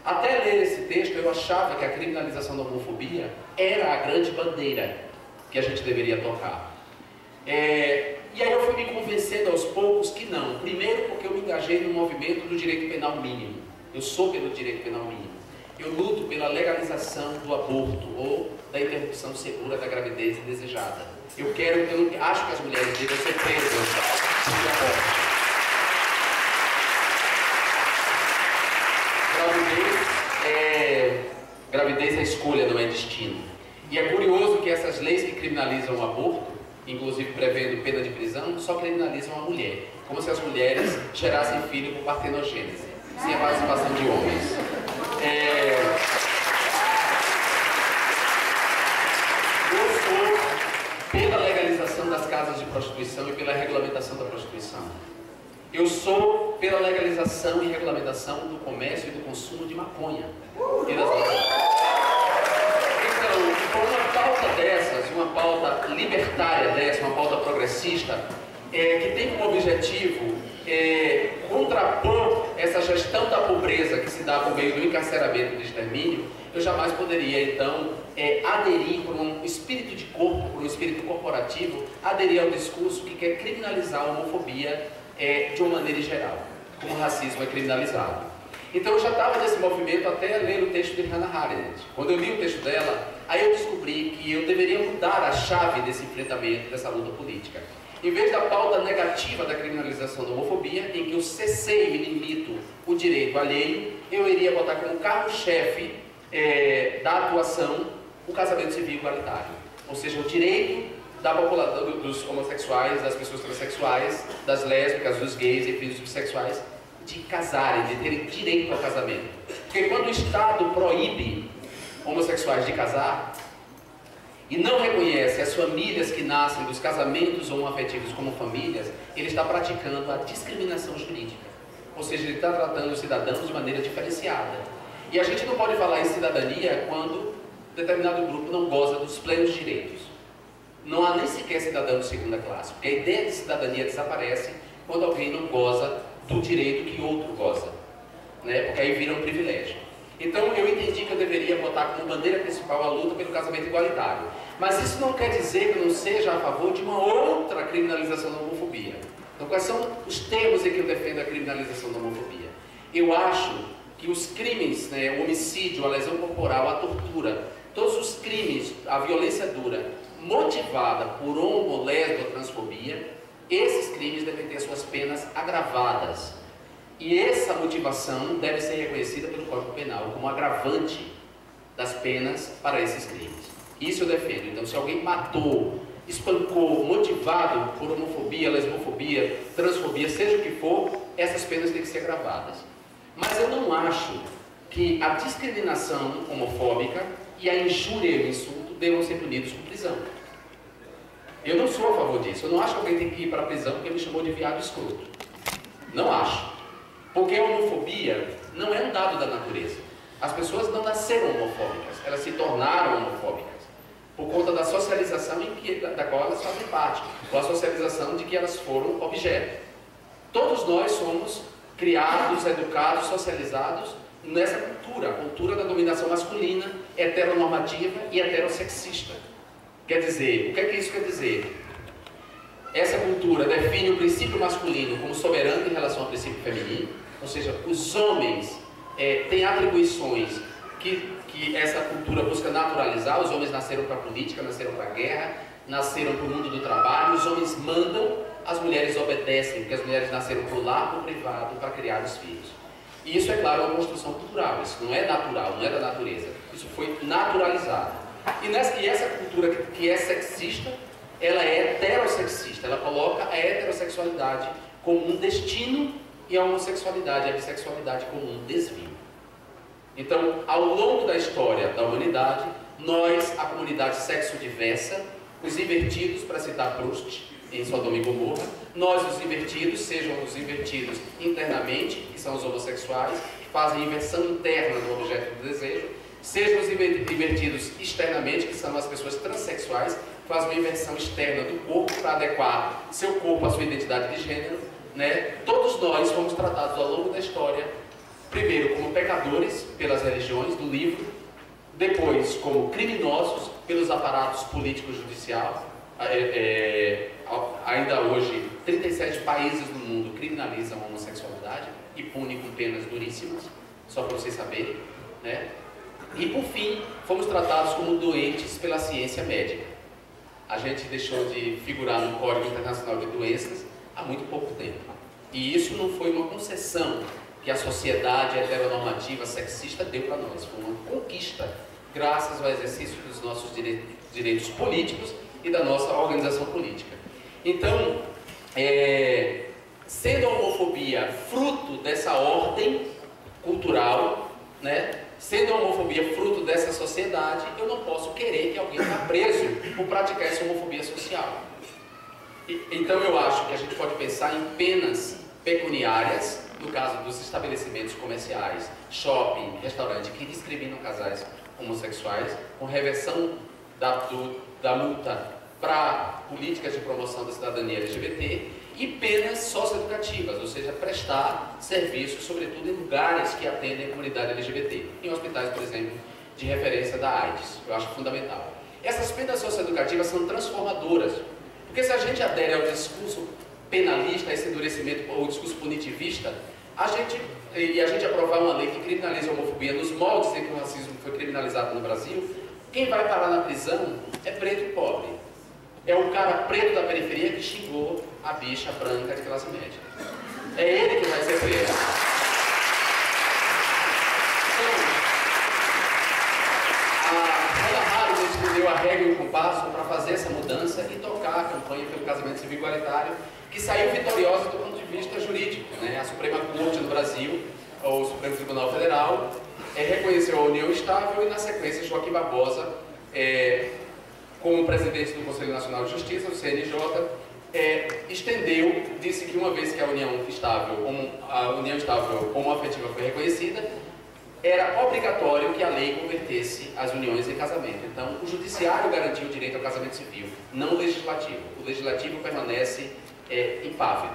Até ler esse texto, eu achava que a criminalização da homofobia era a grande bandeira que a gente deveria tocar. E aí eu fui me convencendo aos poucos que não. Primeiro porque eu me engajei no movimento do direito penal mínimo. Eu sou pelo direito penal mínimo. Eu luto pela legalização do aborto ou da interrupção segura da gravidez indesejada. Eu não acho que as mulheres devem ser presas de aborto. Gravidez é escolha, não é destino. E é curioso que essas leis que criminalizam o aborto, inclusive prevendo pena de prisão, só criminalizam a mulher, como se as mulheres gerassem filho por partenogênese, sem a participação de homens. Eu sou pela legalização das casas de prostituição e pela regulamentação da prostituição. Eu sou pela legalização e regulamentação do comércio e do consumo de maconha. Então, uma pauta dessas, uma pauta libertária dessa, uma pauta progressista, que tem como objetivo contrapor essa gestão da pobreza que se dá por meio do encarceramento e do extermínio, eu jamais poderia, então, aderir por um espírito de corpo, por um espírito corporativo, aderir ao discurso que quer criminalizar a homofobia de uma maneira geral, como o racismo é criminalizado. Então eu já estava nesse movimento até ler o texto de Hannah Arendt. Quando eu li o texto dela, aí eu descobri que eu deveria mudar a chave desse enfrentamento, dessa luta política. Em vez da pauta negativa da criminalização da homofobia, em que eu cessei e limito o direito alheio, eu iria botar como carro-chefe da atuação o casamento civil igualitário. Ou seja, o direito da população dos homossexuais, das pessoas transexuais, das lésbicas, dos gays, enfim, dos bissexuais, de casarem, de terem direito ao casamento. Porque quando o Estado proíbe homossexuais de casar e não reconhece as famílias que nascem dos casamentos homoafetivos como famílias, ele está praticando a discriminação jurídica. Ou seja, ele está tratando os cidadãos de maneira diferenciada. E a gente não pode falar em cidadania quando determinado grupo não goza dos plenos direitos. Não há nem sequer cidadão de segunda classe, porque a ideia de cidadania desaparece quando alguém não goza do direito que outro goza, né? Porque aí vira um privilégio. Então eu entendi que eu deveria botar como bandeira principal a luta pelo casamento igualitário. Mas isso não quer dizer que eu não seja a favor de uma outra criminalização da homofobia. Então quais são os termos em que eu defendo a criminalização da homofobia? Eu acho que os crimes, né, o homicídio, a lesão corporal, a tortura, todos os crimes, a violência dura, motivada por homo, lesbo ou transfobia, esses crimes devem ter suas penas agravadas. E essa motivação deve ser reconhecida pelo Código Penal como agravante das penas para esses crimes. Isso eu defendo. Então, se alguém matou, espancou, motivado por homofobia, lesbofobia, transfobia, seja o que for, essas penas têm que ser agravadas. Mas eu não acho que a discriminação homofóbica e a injúria e o insulto devam ser punidos com prisão. Eu não sou a favor disso. Eu não acho que alguém tem que ir para a prisão porque me chamou de viado escroto. Não acho. Porque a homofobia não é um dado da natureza. As pessoas não nasceram homofóbicas, elas se tornaram homofóbicas por conta da socialização da qual elas fazem parte, ou a socialização de que elas foram objeto. Todos nós somos criados, educados, socializados nessa cultura, a cultura da dominação masculina, heteronormativa e heterossexista. Quer dizer, o que é que isso quer dizer? Essa cultura define o princípio masculino como soberano em relação ao princípio feminino, ou seja, os homens têm atribuições que essa cultura busca naturalizar. Os homens nasceram para a política, nasceram para a guerra, nasceram para o mundo do trabalho, os homens mandam, as mulheres obedecem, porque as mulheres nasceram para o lar, para o privado, para criar os filhos. E isso é claro uma construção cultural, isso não é natural, não é da natureza, isso foi naturalizado. E essa cultura que é sexista, ela é heterossexista, ela coloca a heterossexualidade como um destino e a homossexualidade, a bissexualidade como um desvio. Então, ao longo da história da humanidade, nós, a comunidade sexo-diversa, os invertidos, para citar Proust, em Sodoma e Gomorra, nós, os invertidos, sejam os invertidos internamente, que são os homossexuais, que fazem inversão interna do objeto do desejo, sejam os invertidos externamente, que são as pessoas transexuais, que fazem uma inversão externa do corpo para adequar seu corpo à sua identidade de gênero, né? Todos nós fomos tratados ao longo da história, primeiro como pecadores pelas religiões do livro, depois como criminosos pelos aparatos político-judicial. Ainda hoje, 37 países no mundo criminalizam a homossexualidade e punem com penas duríssimas, só para vocês saberem, né? E por fim, fomos tratados como doentes pela ciência médica. A gente deixou de figurar no Código Internacional de Doenças há muito pouco tempo. E isso não foi uma concessão que a sociedade heteronormativa sexista deu para nós, foi uma conquista, graças ao exercício dos nossos direitos políticos e da nossa organização política. Então, sendo a homofobia fruto dessa ordem cultural, né, sendo a homofobia fruto dessa sociedade, eu não posso querer que alguém vá preso por praticar essa homofobia social. Então eu acho que a gente pode pensar em penas pecuniárias, no caso dos estabelecimentos comerciais, shopping, restaurante, que discriminam casais homossexuais, com reversão da multa para políticas de promoção da cidadania LGBT, e penas socioeducativas, ou seja, prestar serviços, sobretudo em lugares que atendem a comunidade LGBT, em hospitais, por exemplo, de referência da AIDS, eu acho fundamental. Essas penas socioeducativas são transformadoras, porque se a gente adere ao discurso penalista, esse endurecimento, ou discurso punitivista, a gente aprovar uma lei que criminaliza a homofobia nos moldes em que o racismo foi criminalizado no Brasil, quem vai parar na prisão é preto e pobre. É o cara preto da periferia que xingou a bicha branca de classe média. É ele que vai ser preso. Então, a Hannah Arendt entendeu a regra e o compasso para fazer essa mudança e tocar a campanha pelo casamento civil igualitário, que saiu vitoriosa do ponto de vista jurídico, né? A Suprema Corte do Brasil, ou o Supremo Tribunal Federal, reconheceu a união estável e, na sequência, Joaquim Barbosa, como presidente do Conselho Nacional de Justiça, do CNJ, estendeu, disse que uma vez que a união estável homoafetiva foi reconhecida, era obrigatório que a lei convertesse as uniões em casamento. Então, o judiciário garantiu o direito ao casamento civil, não o legislativo. O legislativo permanece impávido.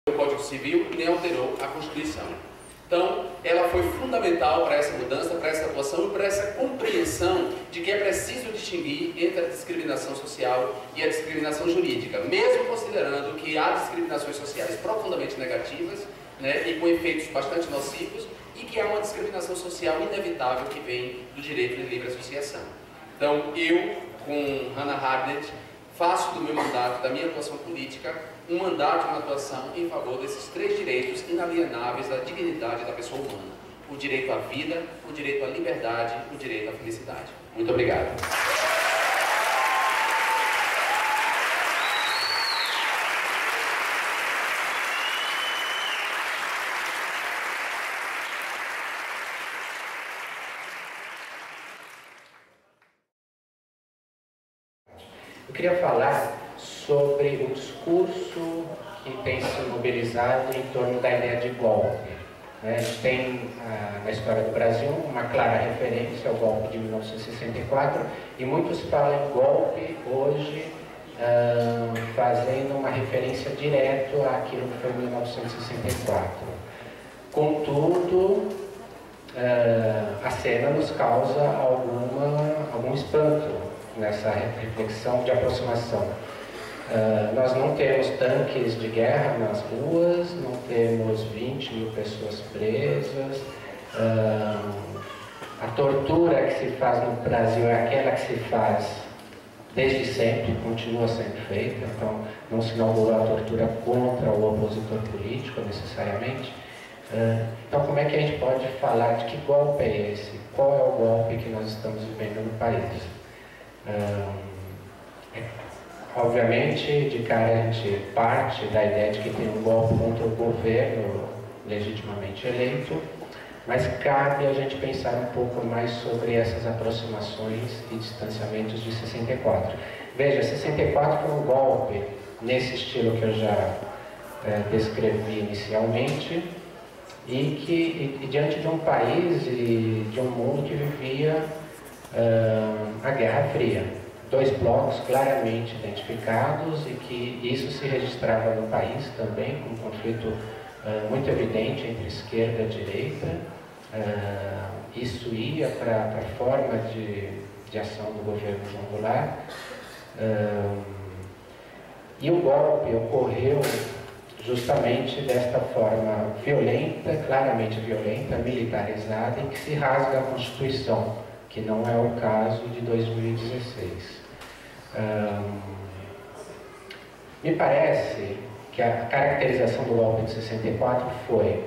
O Código Civil nem alterou a Constituição. Então, ela foi fundamental para essa mudança, para essa atuação e para essa compreensão de que é preciso distinguir entre a discriminação social e a discriminação jurídica, mesmo considerando que há discriminações sociais profundamente negativas, né, e com efeitos bastante nocivos, e que há uma discriminação social inevitável que vem do direito de livre associação. Então, eu, com Hannah Arendt, faço do meu mandato, da minha atuação política, um mandato, uma atuação em favor desses três direitos inalienáveis da dignidade da pessoa humana: o direito à vida, o direito à liberdade, o direito à felicidade. Muito obrigado. Eu queria falar sobre o discurso que tem se mobilizado em torno da ideia de golpe. A gente tem, na história do Brasil, uma clara referência ao golpe de 1964, e muitos falam em golpe hoje, fazendo uma referência direto àquilo que foi 1964. Contudo, a cena nos causa algum espanto nessa reflexão de aproximação. Nós não temos tanques de guerra nas ruas, não temos 20 mil pessoas presas. A tortura que se faz no Brasil é aquela que se faz desde sempre, continua sendo feita. Então, não se inaugurou a tortura contra o opositor político, necessariamente. Então, como é que a gente pode falar de que golpe é esse? Qual é o golpe que nós estamos vivendo no país? Obviamente, de cara a gente parte da ideia de que tem um golpe contra o governo legitimamente eleito, mas cabe a gente pensar um pouco mais sobre essas aproximações e distanciamentos de 64. Veja, 64 foi um golpe nesse estilo que eu já descrevi inicialmente, e diante de um país e de um mundo que vivia a Guerra Fria. Dois blocos claramente identificados, e que isso se registrava no país também, com um conflito muito evidente entre esquerda e direita. Isso ia para a forma de ação do governo João Goulart. E o golpe ocorreu justamente desta forma violenta, claramente violenta, militarizada, em que se rasga a Constituição, que não é o caso de 2016. Me parece que a caracterização do golpe de 64 foi: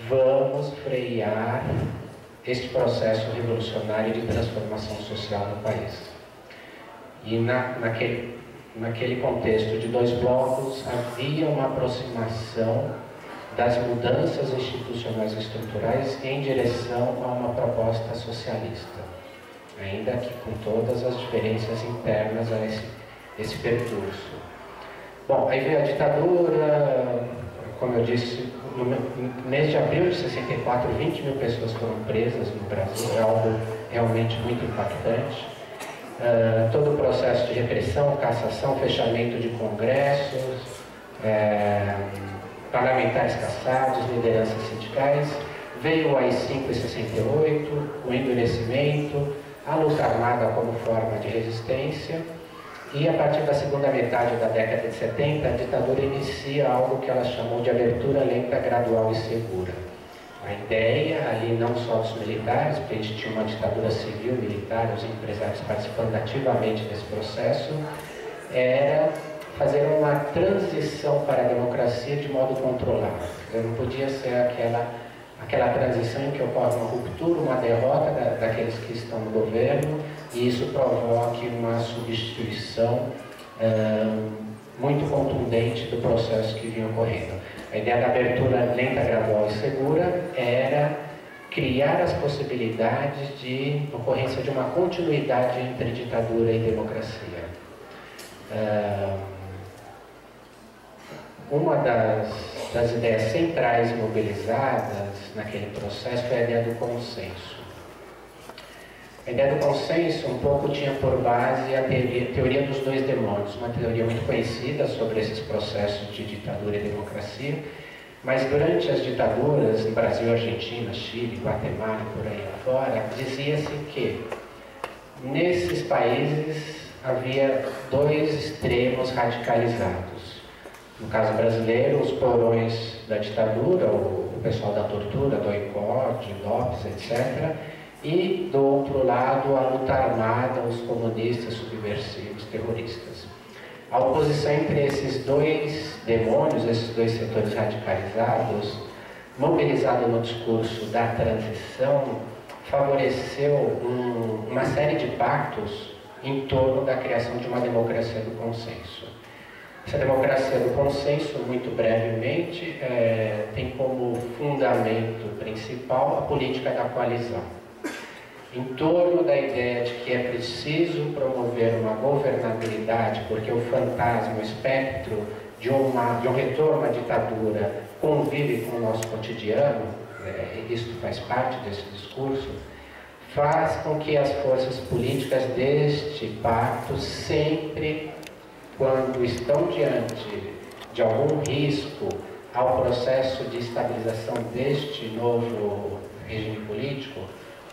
vamos frear este processo revolucionário de transformação social no país. E naquele contexto de dois blocos havia uma aproximação das mudanças institucionais e estruturais em direção a uma proposta socialista, ainda que com todas as diferenças internas a esse percurso. Bom, aí veio a ditadura, como eu disse, no mês de abril de 64, 20 mil pessoas foram presas no Brasil, é algo realmente muito impactante. Todo o processo de repressão, cassação, fechamento de congressos, parlamentares cassados, lideranças sindicais, veio o AI-5 em 68, o endurecimento, a luta armada como forma de resistência, e a partir da segunda metade da década de 70, a ditadura inicia algo que ela chamou de abertura lenta, gradual e segura. A ideia ali, não só dos militares, porque a gente tinha uma ditadura civil, militar, os empresários participando ativamente desse processo, era fazer uma transição para a democracia de modo controlado. Não podia ser aquela transição em que ocorre uma ruptura, uma derrota daqueles que estão no governo, e isso provoque uma substituição muito contundente do processo que vinha ocorrendo. A ideia da abertura lenta, gradual e segura era criar as possibilidades de ocorrência de uma continuidade entre ditadura e democracia. Uma das ideias centrais mobilizadas naquele processo foi a ideia do consenso. A ideia do consenso um pouco tinha por base a teoria dos dois demônios, uma teoria muito conhecida sobre esses processos de ditadura e democracia, mas durante as ditaduras, no Brasil, Argentina, Chile, Guatemala e por aí afora, dizia-se que nesses países havia dois extremos radicalizados. No caso brasileiro, os porões da ditadura, o pessoal da tortura, do ICOD, DOPS, etc., e, do outro lado, a luta armada, os comunistas, subversivos, terroristas. A oposição entre esses dois demônios, esses dois setores radicalizados, mobilizado no discurso da transição, favoreceu uma série de pactos em torno da criação de uma democracia do consenso. Essa democracia do consenso, muito brevemente, tem como fundamento principal a política da coalizão. Em torno da ideia de que é preciso promover uma governabilidade, porque o fantasma, o espectro de um retorno à ditadura convive com o nosso cotidiano, isso faz parte desse discurso, faz com que as forças políticas deste pacto sempre, quando estão diante de algum risco ao processo de estabilização deste novo regime político,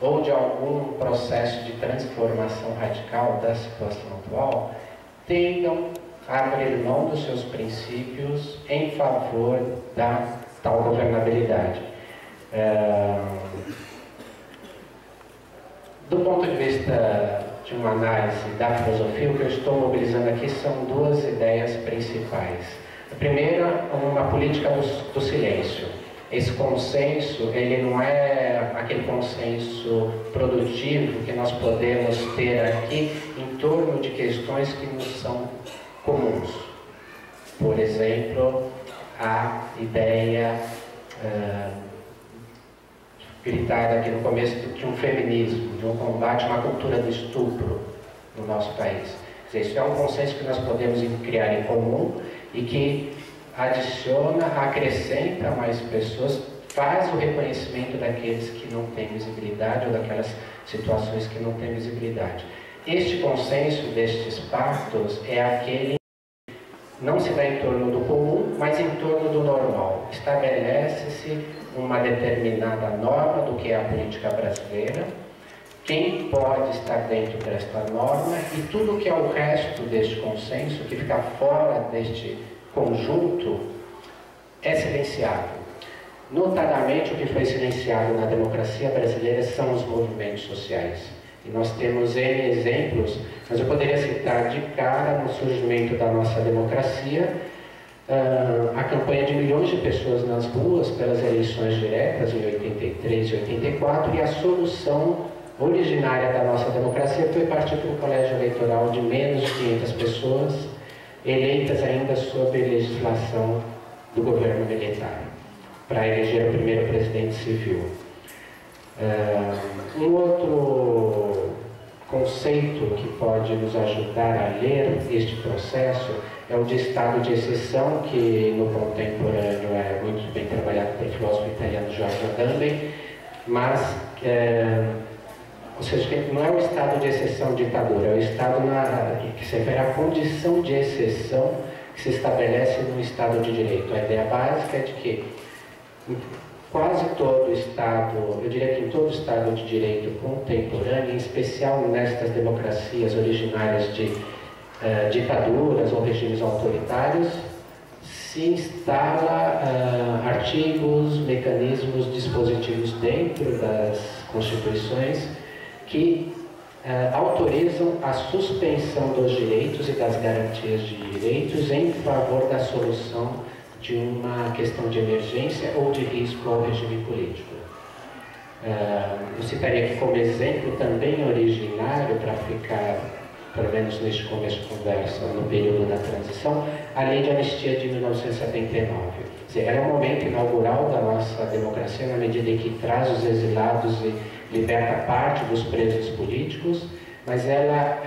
ou de algum processo de transformação radical da situação atual, tendam a abrir mão dos seus princípios em favor da tal governabilidade. Do ponto de vista de uma análise da filosofia, o que eu estou mobilizando aqui são duas ideias principais. A primeira, uma política do silêncio. Esse consenso, ele não é aquele consenso produtivo que nós podemos ter aqui em torno de questões que nos são comuns. Por exemplo, a ideia gritada aqui no começo de um feminismo, de um combate a uma cultura do estupro no nosso país. Quer dizer, isso é um consenso que nós podemos criar em comum e que adiciona, acrescenta mais pessoas, faz o reconhecimento daqueles que não têm visibilidade ou daquelas situações que não têm visibilidade. Este consenso destes pactos é aquele que não se dá em torno do comum, mas em torno do normal. Estabelece-se uma determinada norma do que é a política brasileira, quem pode estar dentro desta norma e tudo que é o resto deste consenso, que fica fora deste conjunto, é silenciado. Notadamente, o que foi silenciado na democracia brasileira são os movimentos sociais. E nós temos N exemplos, mas eu poderia citar de cara no surgimento da nossa democracia a campanha de milhões de pessoas nas ruas pelas eleições diretas em 83 e 84 e a solução originária da nossa democracia foi partir de um colégio eleitoral de menos de 500 pessoas, eleitas ainda sob legislação do governo militar, para eleger o primeiro presidente civil. Um outro conceito que pode nos ajudar a ler este processo é o de estado de exceção, que no contemporâneo é muito bem trabalhado pelo filósofo italiano Giorgio Agamben, mas ou seja, não é o estado de exceção ditadura, é o estado que se refere à condição de exceção que se estabelece no Estado de Direito. A ideia básica é de que em quase todo Estado, eu diria que em todo Estado de Direito contemporâneo, em especial nestas democracias originárias de ditaduras ou regimes autoritários, se instala artigos, mecanismos, dispositivos dentro das constituições que autorizam a suspensão dos direitos e das garantias de direitos em favor da solução de uma questão de emergência ou de risco ao regime político. Eu citaria aqui como exemplo também originário, para ficar, pelo menos neste começo de conversa, no período da transição, a Lei de Anistia de 1979. Quer dizer, era um momento inaugural da nossa democracia, na medida em que traz os exilados e liberta parte dos presos políticos, mas ela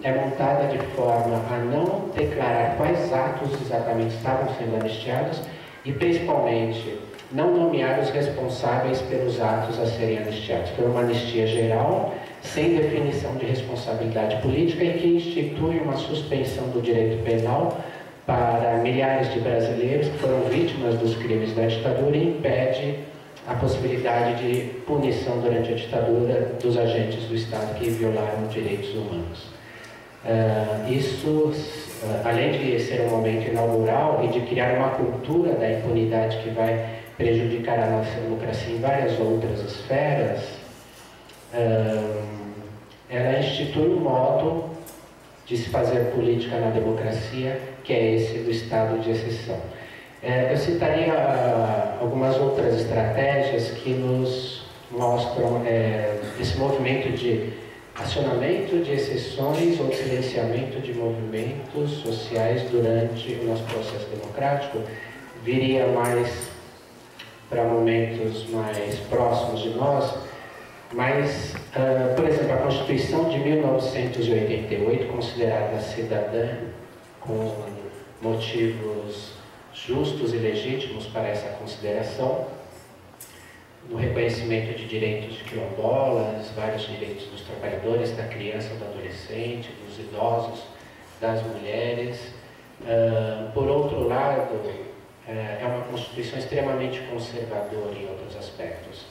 é montada de forma a não declarar quais atos exatamente estavam sendo anistiados e, principalmente, não nomear os responsáveis pelos atos a serem anistiados. Foi uma anistia geral, sem definição de responsabilidade política e que institui uma suspensão do direito penal para milhares de brasileiros que foram vítimas dos crimes da ditadura e impede a possibilidade de punição durante a ditadura dos agentes do Estado que violaram direitos humanos. Isso, além de ser um momento inaugural e de criar uma cultura da impunidade que vai prejudicar a nossa democracia em várias outras esferas, ela institui um modo de se fazer política na democracia, que é esse do estado de exceção. Eu citaria algumas outras estratégias que nos mostram esse movimento de acionamento de exceções ou silenciamento de movimentos sociais durante o nosso processo democrático. Viria mais para momentos mais próximos de nós, mas, por exemplo, a Constituição de 1988, considerada cidadã, com motivos justos e legítimos para essa consideração, no reconhecimento de direitos de quilombolas, vários direitos dos trabalhadores, da criança, do adolescente, dos idosos, das mulheres. Por outro lado, é uma Constituição extremamente conservadora em outros aspectos.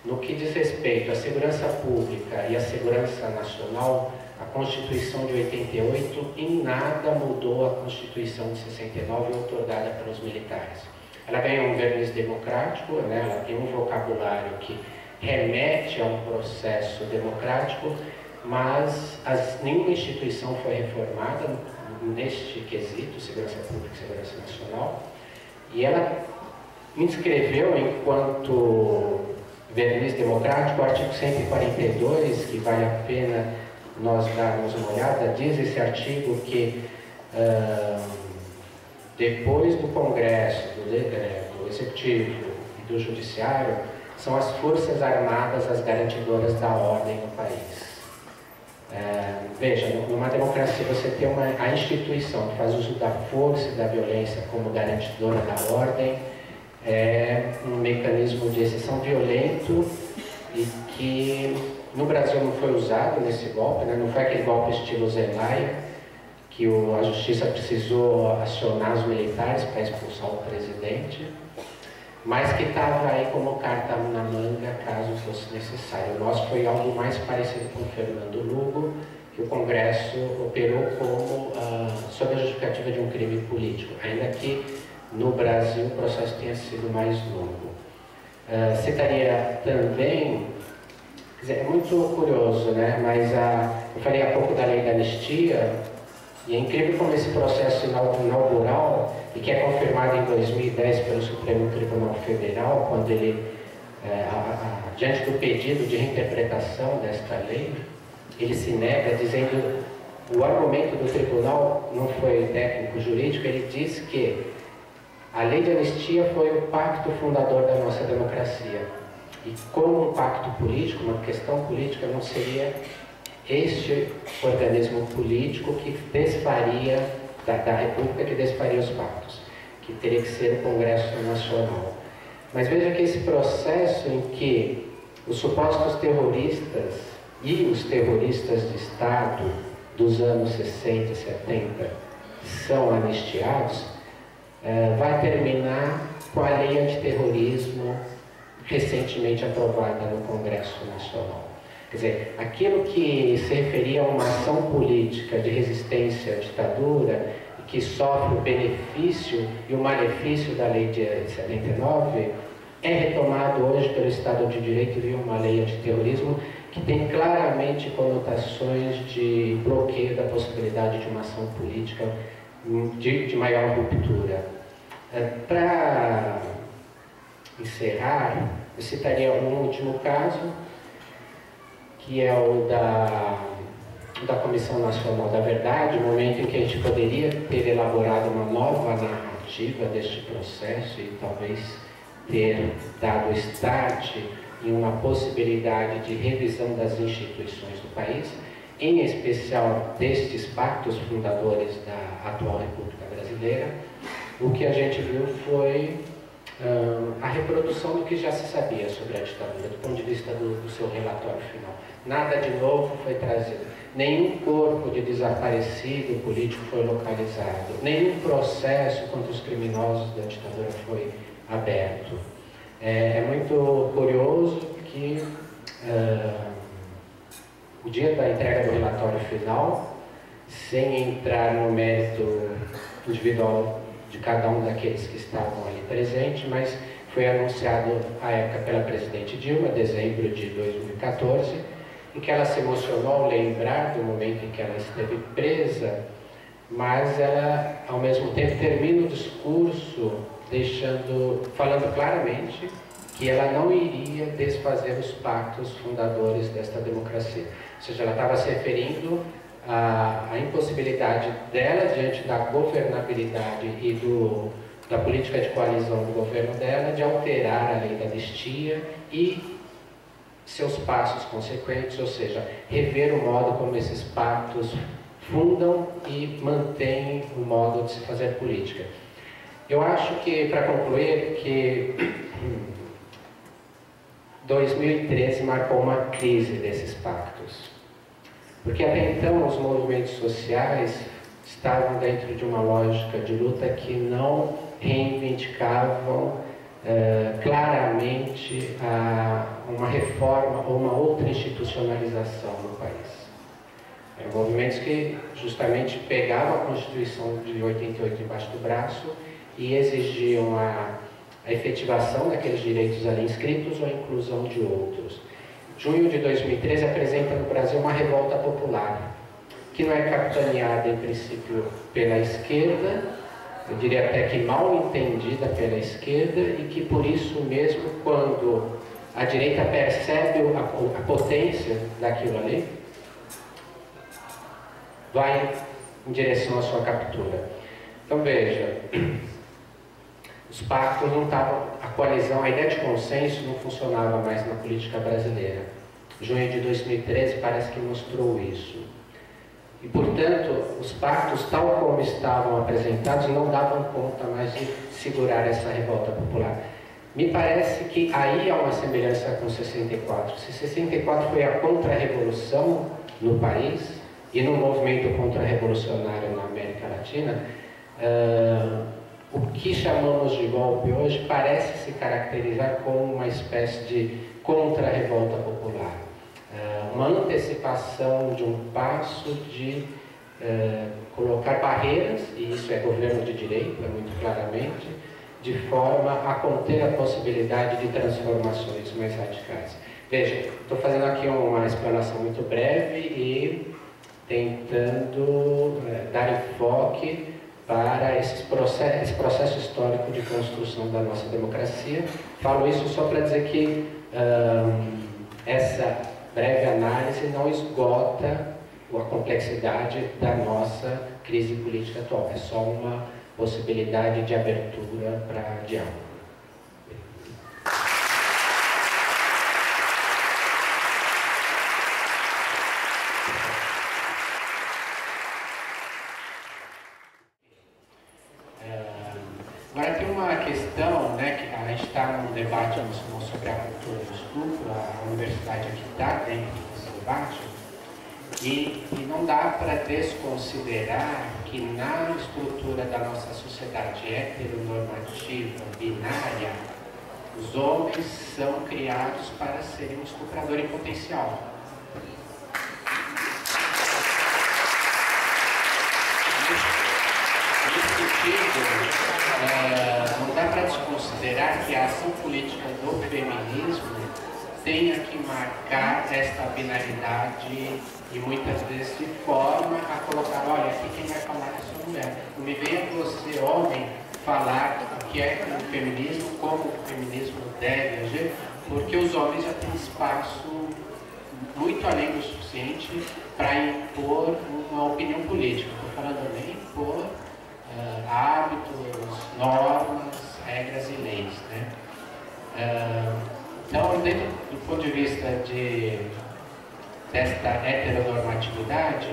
No que diz respeito à segurança pública e à segurança nacional, a Constituição de 88 em nada mudou a Constituição de 69 outorgada pelos militares. Ela ganhou um verniz democrático, né? Ela tem um vocabulário que remete a um processo democrático, mas nenhuma instituição foi reformada neste quesito, segurança pública e segurança nacional, e ela inscreveu enquanto verniz democrático o artigo 142, que vale a pena nós darmos uma olhada. Diz esse artigo que depois do Congresso, do Executivo e do Judiciário, são as Forças Armadas as garantidoras da ordem no país. Veja, numa democracia você tem a instituição que faz uso da força e da violência como garantidora da ordem, é um mecanismo de exceção violento e que no Brasil não foi usado nesse golpe, né? Não foi aquele golpe estilo Zelaya, que a justiça precisou acionar os militares para expulsar o presidente, mas que estava aí como carta na manga caso fosse necessário. O nosso foi algo mais parecido com o Fernando Lugo, que o Congresso operou como sob a justificativa de um crime político, ainda que no Brasil o processo tenha sido mais longo. Citaria também, é muito curioso, né? Mas eu falei há pouco da lei da anistia, e é incrível como esse processo inaugural, e que é confirmado em 2010 pelo Supremo Tribunal Federal, quando ele, diante do pedido de reinterpretação desta lei, ele se nega, dizendo, o argumento do tribunal não foi técnico-jurídico, ele diz que a lei de anistia foi o pacto fundador da nossa democracia. E como um pacto político, uma questão política, não seria este organismo político que desfaria, da República, que desfaria os pactos, que teria que ser o Congresso Nacional. Mas veja que esse processo em que os supostos terroristas e os terroristas de Estado dos anos 60 e 70 são anistiados, vai terminar com a lei antiterrorismo recentemente aprovada no Congresso Nacional. Quer dizer, aquilo que se referia a uma ação política de resistência à ditadura, que sofre o benefício e o malefício da lei de 79, é retomado hoje pelo Estado de Direito via uma lei antiterrorismo que tem claramente conotações de bloqueio da possibilidade de uma ação política de maior ruptura. Para encerrar, eu citaria um último caso, que é o da Comissão Nacional da Verdade, o momento em que a gente poderia ter elaborado uma nova narrativa deste processo e talvez ter dado start em uma possibilidade de revisão das instituições do país, em especial destes pactos fundadores da atual República Brasileira. O que a gente viu foi a reprodução do que já se sabia sobre a ditadura, do ponto de vista do seu relatório final. Nada de novo foi trazido. Nenhum corpo de desaparecido político foi localizado. Nenhum processo contra os criminosos da ditadura foi aberto. É muito curioso que o dia da entrega do relatório final, sem entrar no mérito individual de cada um daqueles que estavam ali presentes, mas foi anunciado à época pela presidente Dilma, dezembro de 2014, em que ela se emocionou ao lembrar do momento em que ela esteve presa, mas ela, ao mesmo tempo, termina o discurso falando claramente que ela não iria desfazer os pactos fundadores desta democracia. Ou seja, ela estava se referindo à impossibilidade dela, diante da governabilidade e da política de coalizão do governo dela, de alterar a lei da anistia e seus passos consequentes, ou seja, rever o modo como esses pactos fundam e mantêm o modo de se fazer política. Eu acho que, para concluir, que 2013 marcou uma crise desses pactos. Porque até então os movimentos sociais estavam dentro de uma lógica de luta que não reivindicavam claramente uma reforma ou uma outra institucionalização no país. Movimentos que justamente pegavam a Constituição de 88 embaixo do braço e exigiam a efetivação daqueles direitos ali inscritos ou a inclusão de outros. Junho de 2013 apresenta no Brasil uma revolta popular, que não é capitaneada em princípio pela esquerda, eu diria até que mal entendida pela esquerda, e que por isso mesmo, quando a direita percebe a potência daquilo ali, vai em direção à sua captura. Então veja, os pactos não estavam, a coalizão, a ideia de consenso não funcionava mais na política brasileira. Junho de 2013 parece que mostrou isso. E, portanto, os pactos, tal como estavam apresentados, não davam conta mais de segurar essa revolta popular. Me parece que aí há uma semelhança com 64. Se 64 foi a contra-revolução no país e no movimento contra-revolucionário na América Latina, o que chamamos de golpe hoje parece se caracterizar como uma espécie de contra-revolta popular. Uma antecipação de um passo de colocar barreiras, e isso é governo de direita, muito claramente, de forma a conter a possibilidade de transformações mais radicais. Veja, estou fazendo aqui uma explanação muito breve e tentando dar enfoque para esse processo histórico de construção da nossa democracia. Falo isso só para dizer que essa breve análise não esgota a complexidade da nossa crise política atual. É só uma possibilidade de abertura para diálogo. Agora tem uma questão, né, que a gente está num debate sobre a cultura do estupro, a universidade aqui está dentro desse debate, e não dá para desconsiderar que na estrutura da nossa sociedade heteronormativa, binária, os homens são criados para serem um estuprador em potencial. Não dá para desconsiderar que a ação política do feminismo tenha que marcar esta binaridade e muitas vezes de forma a colocar, olha, aqui quem vai falar é sua mulher. Não me venha você, homem, falar o que é o feminismo, como o feminismo deve agir, porque os homens já têm espaço muito além do suficiente para impor uma opinião política. Estou falando nem impor hábitos, normas, regras e leis, né? Então, dentro do ponto de vista desta heteronormatividade,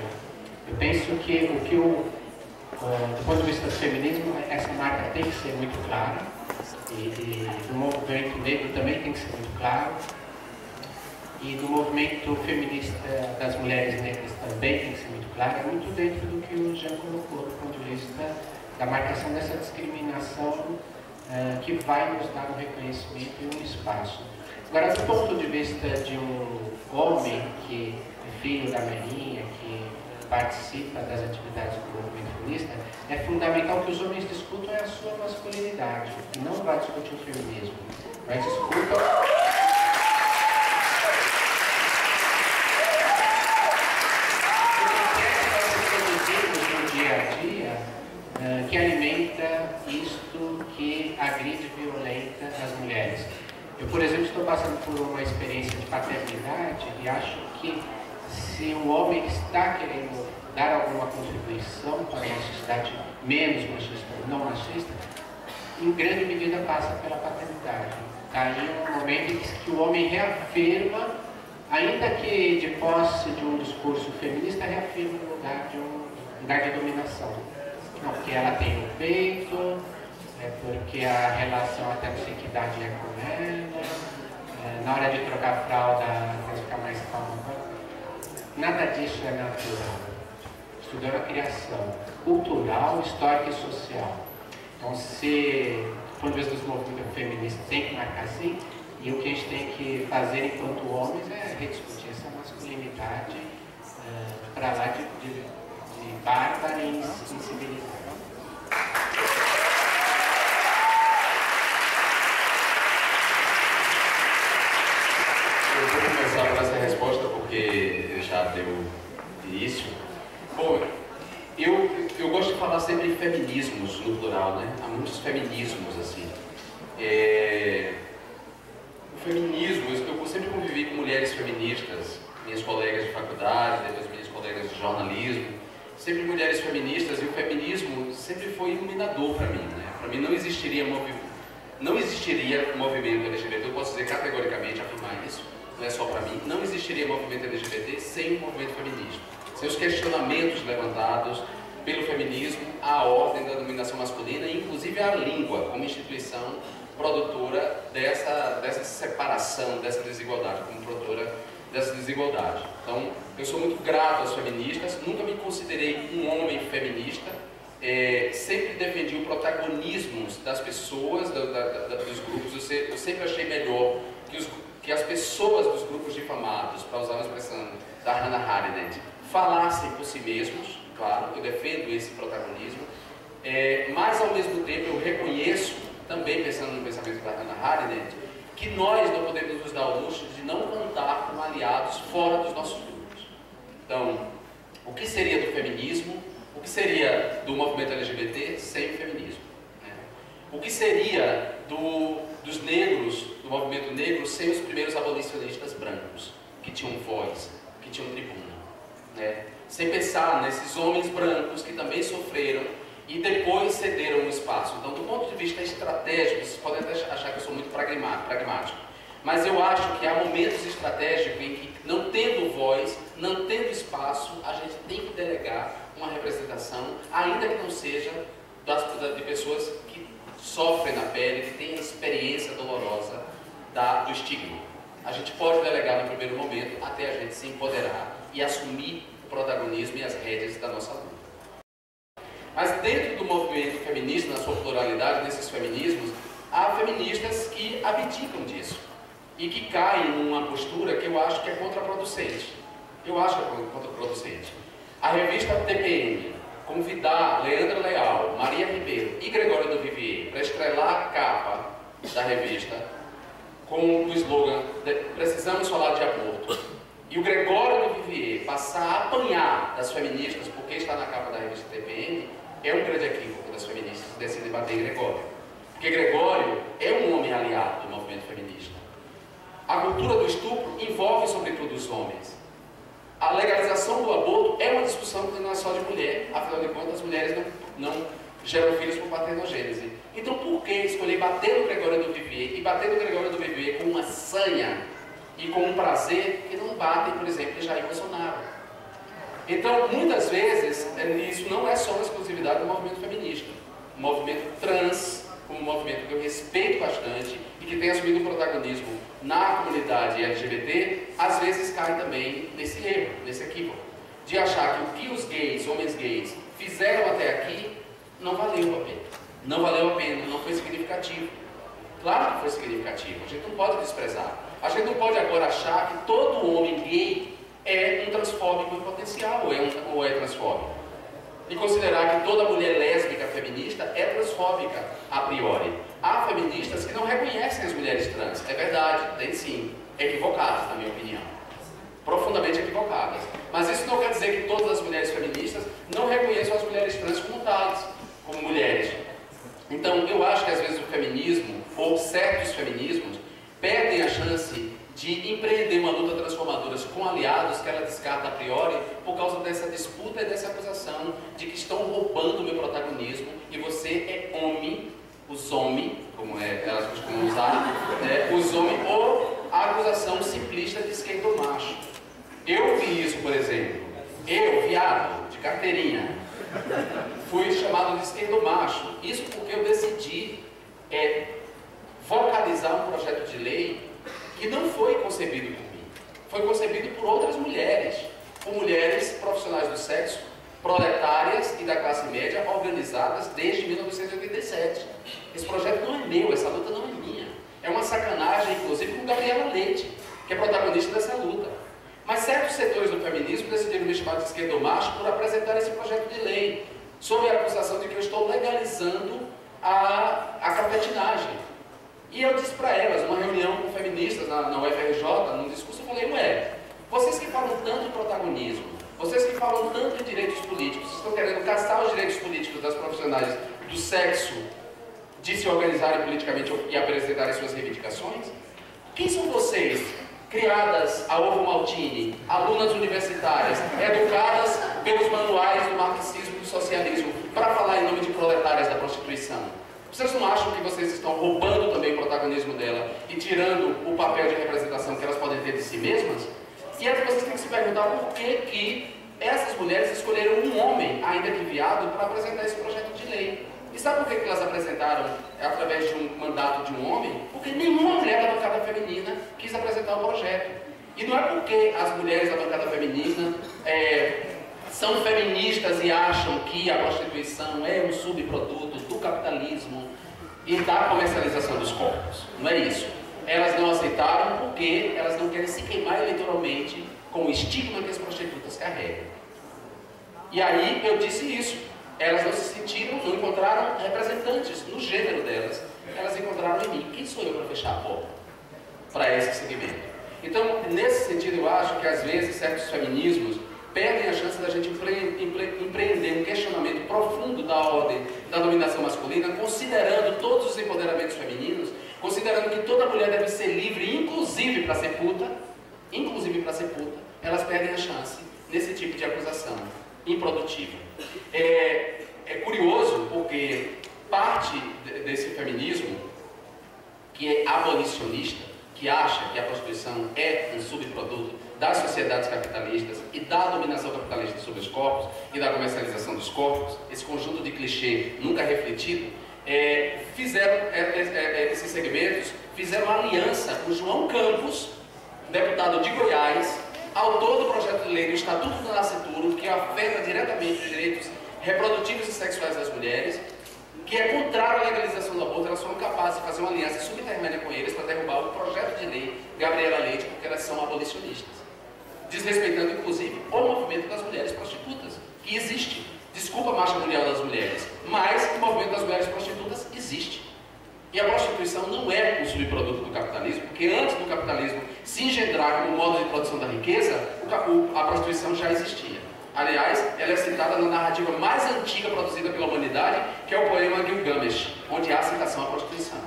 eu penso que do ponto de vista do feminismo, essa marca tem que ser muito clara, e do movimento negro também tem que ser muito claro, e do movimento feminista das mulheres negras também tem que ser muito claro, é muito dentro do que o Jean colocou, do ponto de vista da marcação dessa discriminação que vai nos dar um reconhecimento e um espaço. Agora, do ponto de vista de um homem que é filho da Melinha, que participa das atividades do movimento feminista, é fundamental que os homens discutam a sua masculinidade, e não vai discutir o feminismo, mas discutam que alimenta isto que agride e violenta as mulheres. Eu, por exemplo, estou passando por uma experiência de paternidade e acho que se um homem está querendo dar alguma contribuição para uma sociedade menos machista ou não machista, em grande medida passa pela paternidade. Daí é um momento em que o homem reafirma ainda que de posse de um discurso feminista, reafirma o lugar de dominação. Não, porque ela tem no peito, porque a relação até não sei que idade é com ela, na hora de trocar fralda, ela ficar mais calma. Nada disso é natural. Estudar a criação cultural, histórica e social. Então, se, do ponto de vista dos movimentos feministas, tem que marcar assim, e o que a gente tem que fazer enquanto homens é rediscutir essa masculinidade para lá de bárbara e incivilizada. Eu vou começar com essa resposta porque já deu início. Bom, eu gosto de falar sempre em feminismos no plural, né? Há muitos feminismos assim. O feminismo, eu sempre convivi com mulheres feministas, minhas colegas de faculdade, depois minhas colegas de jornalismo, sempre mulheres feministas, e o feminismo sempre foi iluminador para mim, né? Para mim não existiria movimento LGBT, eu posso dizer categoricamente, afirmar isso, não é só para mim, não existiria movimento LGBT sem o movimento feminista, sem os questionamentos levantados pelo feminismo à ordem da dominação masculina e inclusive à língua como instituição produtora dessa separação, dessa desigualdade, como produtora dessa desigualdade. Então, eu sou muito grato às feministas, nunca me considerei um homem feminista, sempre defendi o protagonismo das pessoas, dos grupos, eu sempre achei melhor que as pessoas dos grupos difamados, para usar a expressão da Hannah Arendt, falassem por si mesmos, claro, eu defendo esse protagonismo, mas ao mesmo tempo eu reconheço, também pensando no pensamento da Hannah Arendt, que nós não podemos nos dar o luxo de não contar com aliados fora dos nossos grupos. Então, o que seria do feminismo? O que seria do movimento LGBT sem o feminismo? Né? O que seria dos negros, do movimento negro, sem os primeiros abolicionistas brancos, que tinham voz, que tinham tribuna? Né? Sem pensar nesses homens brancos que também sofreram e depois cederam o espaço. Então, do ponto de vista estratégico, vocês podem até achar que eu sou muito pragmático, mas eu acho que há momentos estratégicos em que, não tendo voz, não tendo espaço, a gente tem que delegar uma representação, ainda que não seja de pessoas que sofrem na pele, que têm a experiência dolorosa do estigma. A gente pode delegar no primeiro momento até a gente se empoderar e assumir o protagonismo e as rédeas da nossa luta. Mas dentro do movimento feminista, na sua pluralidade, nesses feminismos, há feministas que abdicam disso e que caem numa postura que eu acho que é contraproducente. A revista TPM convidar Leandra Leal, Maria Ribeiro e Gregório do Vivier para estrelar a capa da revista com o slogan "Precisamos falar de aborto", e o Gregório do Vivier passar a apanhar das feministas porque está na capa da revista TPM, é um grande equívoco das feministas que decidem bater em Gregório. Porque Gregório é um homem aliado do movimento feminista. A cultura do estupro envolve sobretudo os homens. A legalização do aborto é uma discussão que não é só de mulher, afinal de contas as mulheres não geram filhos por partenogênese. Então por que escolher bater no Gregório do Vivier e bater no Gregório do Vivier com uma sanha e com um prazer que não batem, por exemplo, em Jair Bolsonaro? Então, muitas vezes, isso não é só uma exclusividade do movimento feminista. O movimento trans, como um movimento que eu respeito bastante e que tem assumido um protagonismo na comunidade LGBT, às vezes cai também nesse erro, nesse equívoco, de achar que o que os gays, homens gays, fizeram até aqui, não valeu a pena. Não valeu a pena, não foi significativo. Claro que foi significativo, a gente não pode desprezar. A gente não pode agora achar que todo homem gay é um transfóbico em potencial, ou é transfóbico. E considerar que toda mulher lésbica feminista é transfóbica a priori. Há feministas que não reconhecem as mulheres trans, é verdade, tem sim, equivocadas na minha opinião, profundamente equivocadas. Mas isso não quer dizer que todas as mulheres feministas não reconheçam as mulheres trans como tais, como mulheres. Então eu acho que às vezes o feminismo, ou certos feminismos, perdem a chance de empreender uma luta transformadora com aliados que ela descarta a priori por causa dessa disputa e dessa acusação de que estão roubando o meu protagonismo e você é homem, os homens, como elas costumam usar, os homens, ou a acusação simplista de esquerdomacho. Eu vi isso, por exemplo. Eu, viado, de carteirinha, fui chamado de esquerdomacho. Isso porque eu decidi vocalizar um projeto de lei que não foi concebido por mim. Foi concebido por outras mulheres. Por mulheres profissionais do sexo, proletárias e da classe média, organizadas desde 1987. Esse projeto não é meu, essa luta não é minha. É uma sacanagem, inclusive, com Gabriela Leite, que é protagonista dessa luta. Mas certos setores do feminismo decidiram me chamar de esquerdomacho por apresentar esse projeto de lei, sob a acusação de que eu estou legalizando a capetinagem. E eu disse para elas, numa reunião com feministas na UFRJ, num discurso, eu falei, ué, vocês que falam tanto em protagonismo, vocês que falam tanto em direitos políticos, estão querendo caçar os direitos políticos das profissionais do sexo de se organizarem politicamente e apresentarem suas reivindicações? Quem são vocês, criadas a ovo maltine, alunas universitárias, educadas pelos manuais do marxismo e do socialismo, para falar em nome de proletárias da prostituição? Vocês não acham que vocês estão roubando também o protagonismo dela e tirando o papel de representação que elas podem ter de si mesmas? E aí vocês têm que se perguntar por que essas mulheres escolheram um homem, ainda que viado, para apresentar esse projeto de lei. E sabe por que elas apresentaram através de um mandato de um homem? Porque nenhuma mulher da bancada feminina quis apresentar o projeto. E não é porque as mulheres da bancada feminina são feministas e acham que a prostituição é um subproduto do capitalismo e da comercialização dos corpos. Não é isso. Elas não aceitaram porque elas não querem se queimar eleitoralmente com o estigma que as prostitutas carregam. E aí eu disse isso. Elas não se sentiram, não encontraram representantes no gênero delas. Elas encontraram em mim. Quem sou eu para fechar a porta para esse segmento? Então, nesse sentido, eu acho que às vezes certos feminismos perdem a chance da gente empreender um questionamento profundo da ordem da dominação masculina, considerando todos os empoderamentos femininos, considerando que toda mulher deve ser livre, inclusive para ser puta, elas perdem a chance nesse tipo de acusação improdutiva. É curioso porque parte desse feminismo, que é abolicionista, que acha que a prostituição é um subproduto das sociedades capitalistas e da dominação capitalista sobre os corpos e da comercialização dos corpos, esse conjunto de clichê nunca refletido, esses segmentos fizeram aliança com João Campos, deputado de Goiás, autor do projeto de lei do Estatuto do Nascituro, que afeta diretamente os direitos reprodutivos e sexuais das mulheres, que é contrário à legalização do aborto. Elas foram capazes de fazer uma aliança subterrânea com eles para derrubar o projeto de lei Gabriela Leite, porque elas são abolicionistas, desrespeitando inclusive o movimento das mulheres prostitutas, que existe. Desculpa a Marcha Mundial das Mulheres, mas o movimento das mulheres prostitutas existe. E a prostituição não é um subproduto do capitalismo, porque antes do capitalismo se engendrar como modo de produção da riqueza, a prostituição já existia. Aliás, ela é citada na narrativa mais antiga produzida pela humanidade, que é o poema Gilgamesh, onde há citação à prostituição.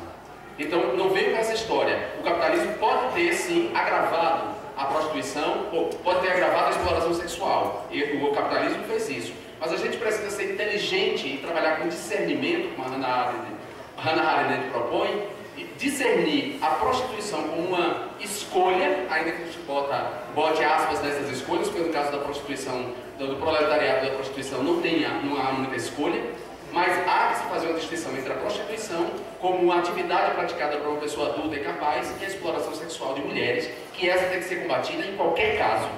Então, não veio com essa história. O capitalismo pode ter, sim, agravado a prostituição, ou pode ter agravado a exploração sexual. E o capitalismo fez isso. Mas a gente precisa ser inteligente e trabalhar com discernimento, como a Hannah Arendt propõe, e discernir a prostituição como uma escolha, ainda que a gente bote aspas nessas escolhas, porque no caso da prostituição, do proletariado da prostituição, não há muita escolha, mas há que se fazer uma distinção entre a prostituição como uma atividade praticada por uma pessoa adulta e capaz e a exploração sexual de mulheres, que essa tem que ser combatida em qualquer caso.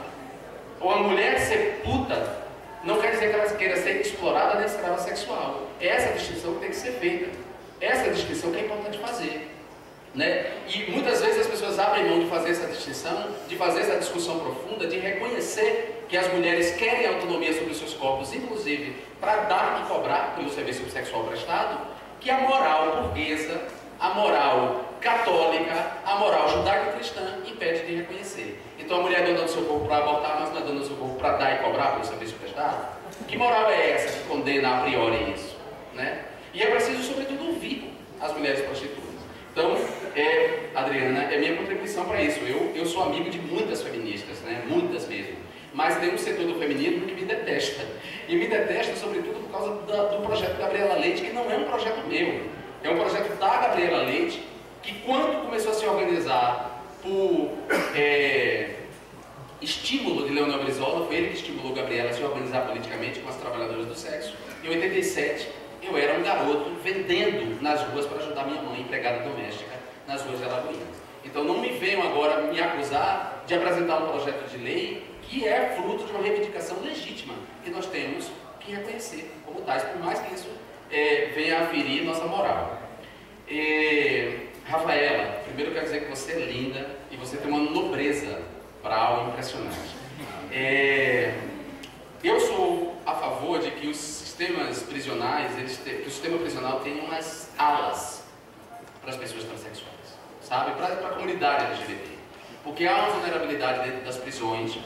Ou a mulher ser puta não quer dizer que ela queira ser explorada nem escrava sexual. É essa distinção que tem que ser feita. Essa distinção que é importante fazer, né? E muitas vezes as pessoas abrem mão de fazer essa distinção, de fazer essa discussão profunda, de reconhecer que as mulheres querem autonomia sobre os seus corpos, inclusive para dar e cobrar pelo serviço sexual prestado, que a moral burguesa, a moral católica, a moral judaico-cristã impede de reconhecer. Então a mulher é dona do seu corpo para abortar, mas não é dona do seu corpo para dar e cobrar pelo serviço prestado? Que moral é essa que condena a priori isso, né? E é preciso, sobretudo, ouvir as mulheres prostitutas. Então, Adriana, é minha contribuição para isso. Eu sou amigo de muitas feministas, né? Muitas mesmo. Mas tem um setor do feminismo que me detesta. E me detesta, sobretudo, por causa do projeto Gabriela Leite, que não é um projeto meu. É um projeto da Gabriela Leite, que quando começou a se organizar por estímulo de Leonel Brizola, foi ele que estimulou Gabriela a se organizar politicamente com as trabalhadoras do sexo. Em 87, eu era um garoto vendendo nas ruas para ajudar minha mãe, empregada doméstica, nas ruas de Alagoinhas. Então não me venham agora me acusar de apresentar um projeto de lei que é fruto de uma reivindicação legítima que nós temos que reconhecer como tais, por mais que isso venha a ferir nossa moral. Rafaela, primeiro eu quero dizer que você é linda e você tem uma nobreza moral impressionante. Eu sou a favor de que os sistemas prisionais, que o sistema prisional tenha umas alas para as pessoas transexuais, sabe? Para a comunidade LGBT. Porque há uma vulnerabilidade dentro das prisões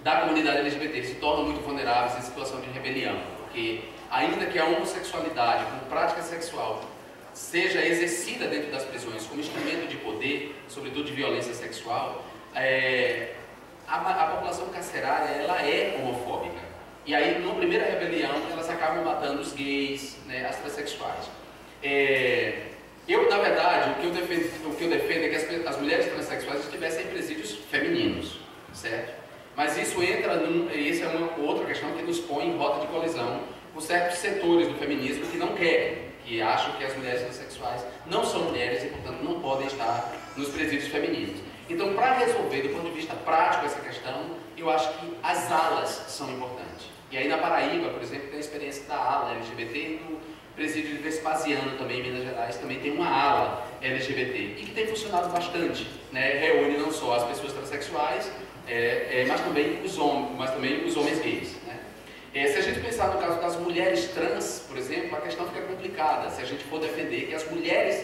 da comunidade LGBT, que se tornam muito vulneráveis em situação de rebelião. Porque ainda que a homossexualidade como prática sexual seja exercida dentro das prisões como instrumento de poder, sobretudo de violência sexual, a população carcerária ela é homofóbica. E aí, numa primeira rebelião, elas acabam matando os gays, né, as transexuais. Na verdade, o que eu defendo é que as mulheres transexuais estivessem em presídios femininos, certo? Mas isso essa é uma outra questão que nos põe em rota de colisão com certos setores do feminismo que não querem, que acham que as mulheres transexuais não são mulheres e, portanto, não podem estar nos presídios femininos. Então, para resolver, do ponto de vista prático, essa questão, eu acho que as alas são importantes. E aí, na Paraíba, por exemplo, tem a experiência da ala LGBT, no presídio de Vespasiano, também em Minas Gerais, também tem uma ala LGBT, e que tem funcionado bastante, né? Reúne não só as pessoas transexuais, mas também os homens gays, né? Se a gente pensar no caso das mulheres trans, por exemplo, a questão fica complicada. Se a gente for defender que as mulheres...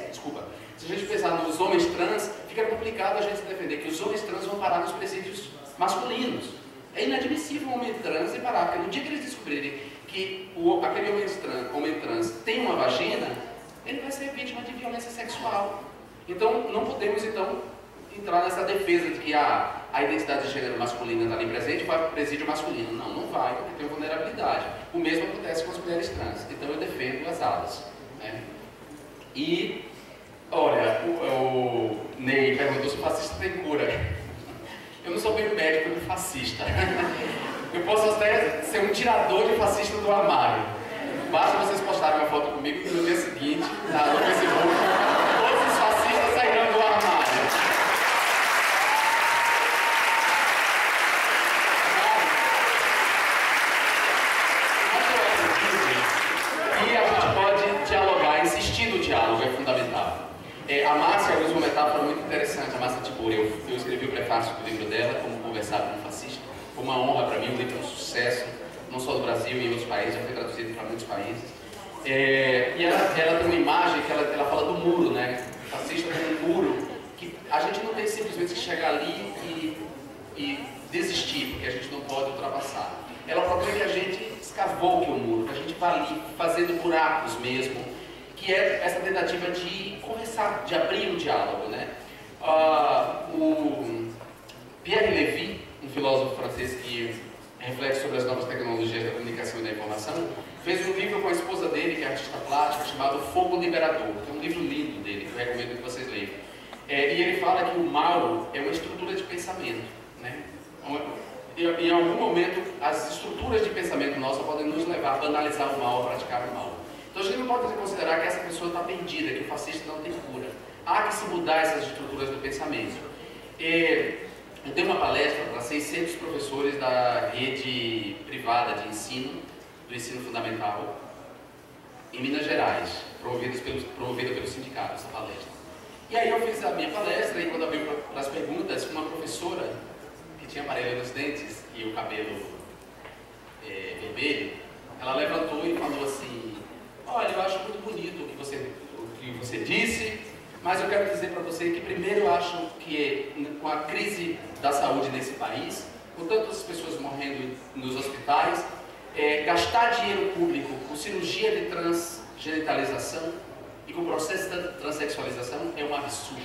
se a gente pensar nos homens trans, fica complicado a gente defender que os homens trans vão parar nos presídios masculinos. É inadmissível um homem trans ir parar, porque no dia que eles descobrirem que aquele homem trans tem uma vagina, ele vai ser vítima de violência sexual. Então, não podemos, entrar nessa defesa de que a identidade de gênero masculina está ali presente, vai para o presídio masculino. Não, não vai, porque tem vulnerabilidade. O mesmo acontece com as mulheres trans. Então eu defendo as alas, né? E, olha, o Ney perguntou se o fascista tem cura. Eu não sou bem médico de fascista. Eu posso até ser um tirador de fascista do armário. Basta vocês postarem uma foto comigo que no dia seguinte, no Facebook, todos os fascistas sairão do armário. E a gente pode dialogar, insistir no diálogo, é fundamental. A Márcia usou uma metáfora muito interessante, a Márcia Tiburi. Eu escrevi o prefácio do livro dela, Como Conversar com um Fascista. Foi uma honra para mim, um livro de um sucesso, não só do Brasil e em outros países, já foi traduzido para muitos países. E ela tem uma imagem que ela fala do muro, né? O fascista tem um muro que a gente não tem simplesmente que chegar ali e desistir, porque a gente não pode ultrapassar. Ela propõe que a gente escavoque o muro, que a gente vá ali fazendo buracos mesmo, que é essa tentativa de conversar, de abrir um diálogo, né? O Pierre Lévy, um filósofo francês que reflete sobre as novas tecnologias da comunicação e da informação, fez um livro com a esposa dele, que é artista plástica, chamado Fogo Liberador, que é um livro lindo dele, que eu recomendo que vocês leiam. E ele fala que o mal é uma estrutura de pensamento, né? Em algum momento, as estruturas de pensamento nossa podem nos levar a banalizar o mal, a praticar o mal. Então a gente não pode considerar que essa pessoa está perdida, que o fascista não tem cura. Há que se mudar essas estruturas do pensamento. Eu dei uma palestra para 600 professores da rede privada de ensino, do ensino fundamental, em Minas Gerais, promovida pelo sindicato, essa palestra. E aí eu fiz a minha palestra e quando abriu para as perguntas, uma professora que tinha aparelho nos dentes e o cabelo vermelho, ela levantou e falou assim: olha, eu acho muito bonito o que você disse, mas eu quero dizer para você que primeiro eu acho que com a crise da saúde nesse país, com tantas pessoas morrendo nos hospitais, gastar dinheiro público com cirurgia de transgenitalização e com processo de transexualização é um absurdo.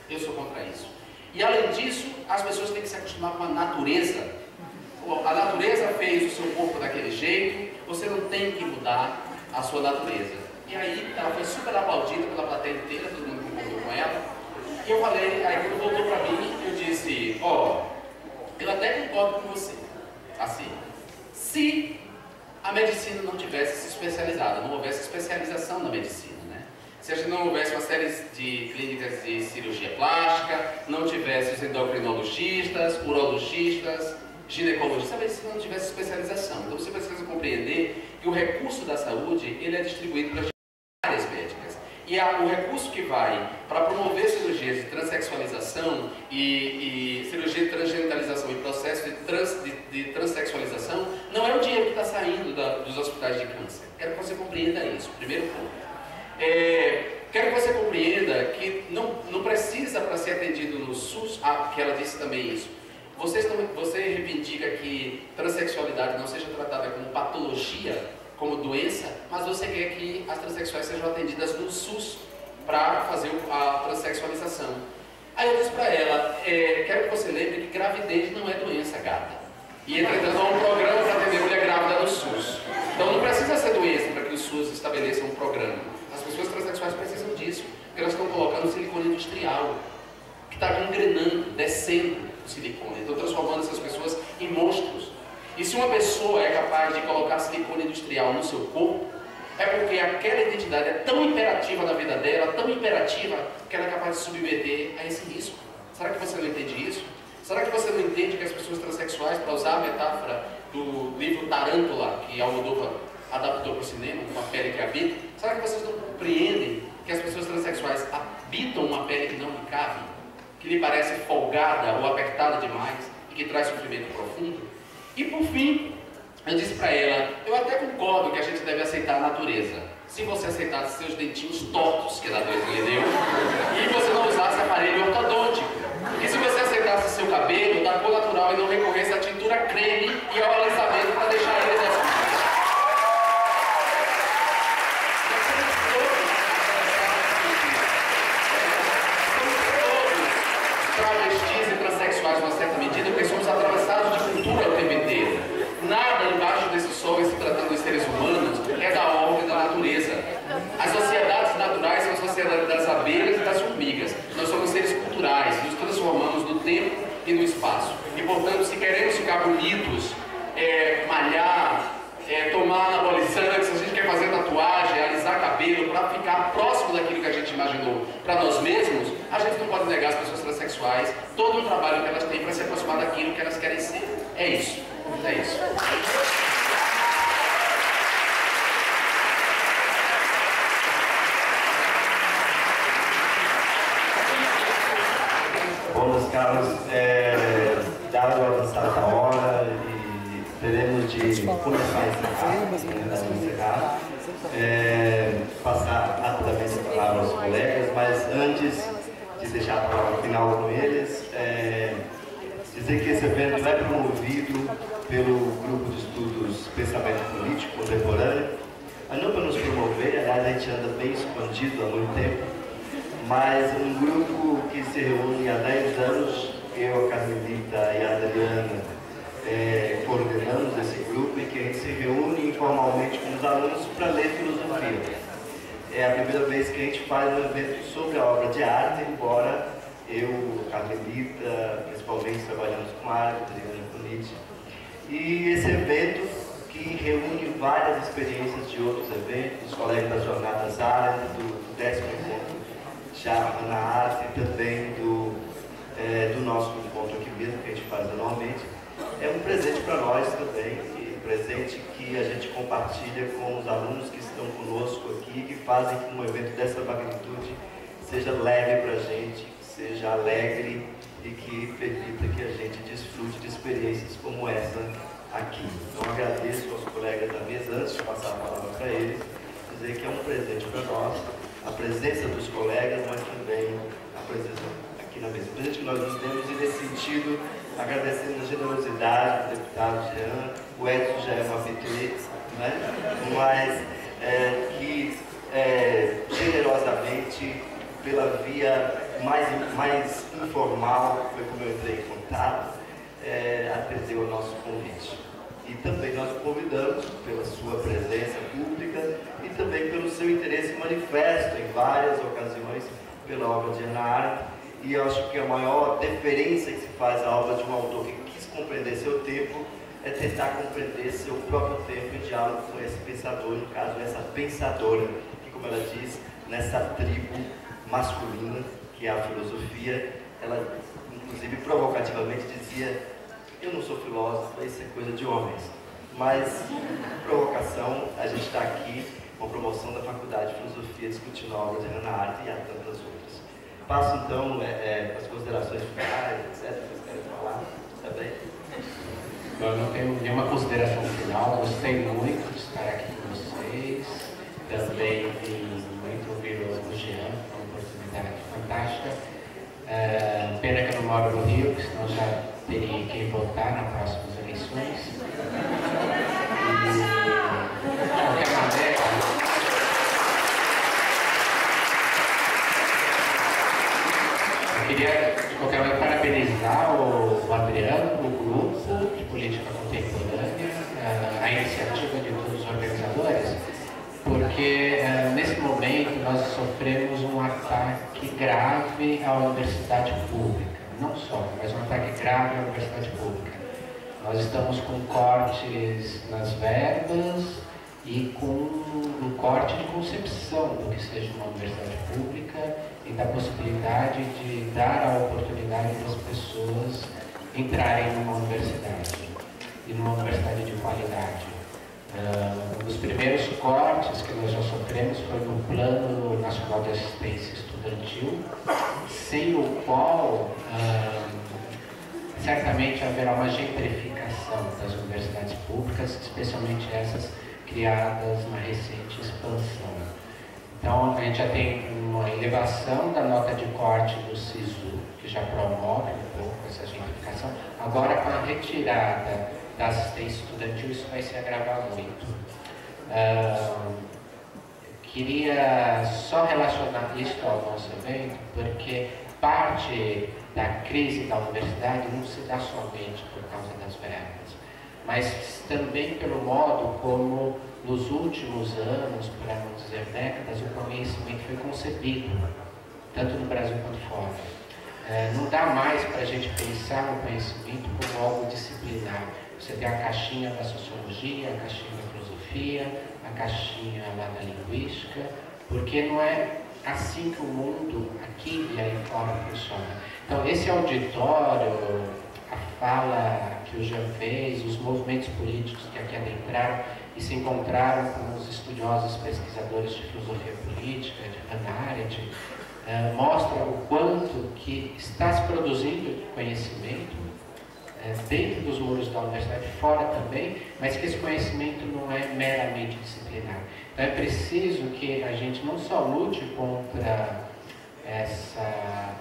Eu sou contra isso. E além disso, as pessoas têm que se acostumar com a natureza. A natureza fez o seu corpo daquele jeito, você não tem que mudar a sua natureza. E aí ela foi super aplaudida pela plateia inteira, todo mundo concordou com ela. E eu falei, aí quando voltou para mim, eu disse, ó, eu até concordo com você, assim, se a medicina não tivesse se especializado, não houvesse especialização na medicina, né? Se a gente não houvesse uma série de clínicas de cirurgia plástica, não tivesse os endocrinologistas, urologistas, ginecologistas, a medicina não tivesse especialização. Então você precisa compreender que o recurso da saúde, ele é distribuído para áreas médicas. E o recurso que vai para promover cirurgias de transexualização e cirurgia de transgenitalização e processo de transexualização não é o dinheiro que está saindo dos hospitais de câncer. Quero que você compreenda isso, primeiro ponto. Quero que você compreenda que não precisa, para ser atendido no SUS, que ela disse também isso, você reivindica que transexualidade não seja tratada como patologia, como doença, mas você quer que as transexuais sejam atendidas no SUS para fazer a transexualização. Aí eu disse para ela, quero que você lembre que gravidez não é doença, gata. E entretanto há um programa para atender mulher grávida no SUS. Então não precisa ser doença para que o SUS estabeleça um programa. As pessoas transexuais precisam disso, porque elas estão colocando silicone industrial, que está gangrenando, descendo o silicone, estão transformando essas pessoas em monstros. E se uma pessoa é capaz de colocar silicone industrial no seu corpo, é porque aquela identidade é tão imperativa na vida dela, tão imperativa, que ela é capaz de submeter a esse risco. Será que você não entende isso? Será que você não entende que as pessoas transexuais, para usar a metáfora do livro Tarântula, que Almodóvar adaptou para o cinema, uma pele que habita, será que vocês não compreendem que as pessoas transexuais habitam uma pele que não lhe cabe, que lhe parece folgada ou apertada demais e que traz sofrimento profundo? E por fim, eu disse para ela, eu até concordo que a gente deve aceitar a natureza. Se você aceitasse seus dentinhos tortos que a natureza lhe deu, e você não usasse aparelho ortodôntico. E se você aceitasse seu cabelo da cor natural e não recorresse à tintura creme e ao alisamento para deixar ele dessa maneira. Travestis e transexuais, numa certa medida, porque somos atravessados de cultura o tempo inteiro. Nada embaixo desse sol, se tratando de seres humanos, é da ordem da natureza. As sociedades naturais são a sociedade das abelhas e das formigas. Nós somos seres culturais, nos transformamos no tempo e no espaço. E, portanto, se queremos ficar bonitos, malhar, tomar anabolizante, se a gente quer fazer tatuagem, alisar cabelo, para ficar próximo daquilo que a gente imaginou para nós mesmos, a gente não pode negar às pessoas transexuais todo o trabalho que elas têm para se aproximar daquilo que elas querem ser. É isso. É isso. Bom, meus caros, dada a avançada hora e teremos de começar a encerrar, passar rapidamente a palavra aos colegas, mas antes de deixar a palavra final com eles, dizer que esse evento é promovido pelo Grupo de Estudos Pensamento Político Contemporâneo, não para nos promover, aliás a gente anda bem escondido há muito tempo, mas um grupo que se reúne há 10 anos, eu, a Carmelita e a Adriana coordenamos esse grupo e que a gente se reúne informalmente com os alunos para ler filosofia. É a primeira vez que a gente faz um evento sobre a obra de arte, embora eu, a Carmelita, principalmente trabalhamos com arte, Adriana com Nietzsche. E esse evento que reúne várias experiências de outros eventos, os colegas das jornadas arte, do 10º encontro Chapa na arte e também do nosso encontro aqui mesmo, que a gente faz anualmente. É um presente para nós também, um presente que a gente compartilha com os alunos que estão conosco aqui, que fazem que um evento dessa magnitude seja leve para a gente, seja alegre e que permita que a gente desfrute de experiências como essa aqui. Então agradeço aos colegas da mesa, antes de passar a palavra para eles, dizer que é um presente para nós, a presença dos colegas, mas também a presença aqui na mesa. O presente que nós nos demos, e nesse sentido, agradecendo a generosidade do deputado Jean, o Edson já é uma habituê, né? Mas que generosamente, pela via mais informal, foi como eu entrei em contato, atendeu ao nosso convite. E também nós o convidamos pela sua presença pública e também pelo seu interesse manifesto em várias ocasiões pela obra de Ana Arendt e eu acho que a maior deferência que se faz à obra de um autor que quis compreender seu tempo é tentar compreender seu próprio tempo em diálogo com esse pensador, no caso, essa pensadora, que, como ela diz, nessa tribo masculina, que é a filosofia, ela, inclusive, provocativamente dizia: eu não sou filósofa, isso é coisa de homens. Mas, provocação, a gente está aqui com a promoção da Faculdade de Filosofia discutindo a obra de Hannah Arendt e há tantas outras. Passo, então, as considerações finais, etc., que vocês querem falar, tá bem? Eu não tenho nenhuma consideração final, gostei muito de estar aqui com vocês, também vim muito ouvir o Jean, uma oportunidade fantástica. Pena que eu não moro no Rio, porque senão já teria que votar nas próximas eleições. E, de qualquer maneira, eu queria, de qualquer maneira, parabenizar o Adriano, o grupo de política contemporânea, a iniciativa de todos os organizadores, porque nesse momento nós sofremos um ataque grave à universidade pública, não só, mas um ataque grave à universidade pública. Nós estamos com cortes nas verbas e com um corte de concepção do que seja uma universidade pública e da possibilidade de dar a oportunidade das pessoas entrarem numa universidade, e numa universidade de qualidade. Um dos primeiros cortes que nós já sofremos foi no Plano Nacional de Assistência Estudantil, sem o qual certamente haverá uma gentrificação das universidades públicas, especialmente essas criadas na recente expansão. Então, a gente já tem uma elevação da nota de corte do SISU, que já promove um pouco essa gentrificação. Agora, com a retirada da assistência estudantil, isso vai se agravar muito. Queria só relacionar isso ao nosso evento, porque parte da crise da universidade não se dá somente por causa das verbas, mas também pelo modo como, nos últimos anos, para não dizer décadas, o conhecimento foi concebido, tanto no Brasil quanto fora. Não dá mais para a gente pensar no conhecimento como algo disciplinar. Você tem a caixinha da sociologia, a caixinha da filosofia, a caixinha lá da linguística, porque não é assim que o mundo aqui e aí fora funciona. Então, esse auditório, a fala que o Jean fez, os movimentos políticos que aqui adentraram e se encontraram com os estudiosos pesquisadores de filosofia política, de Hannah Arendt, mostra o quanto que está se produzindo de conhecimento dentro dos muros da universidade, fora também, mas que esse conhecimento não é meramente disciplinar. Então é preciso que a gente não só lute contra essa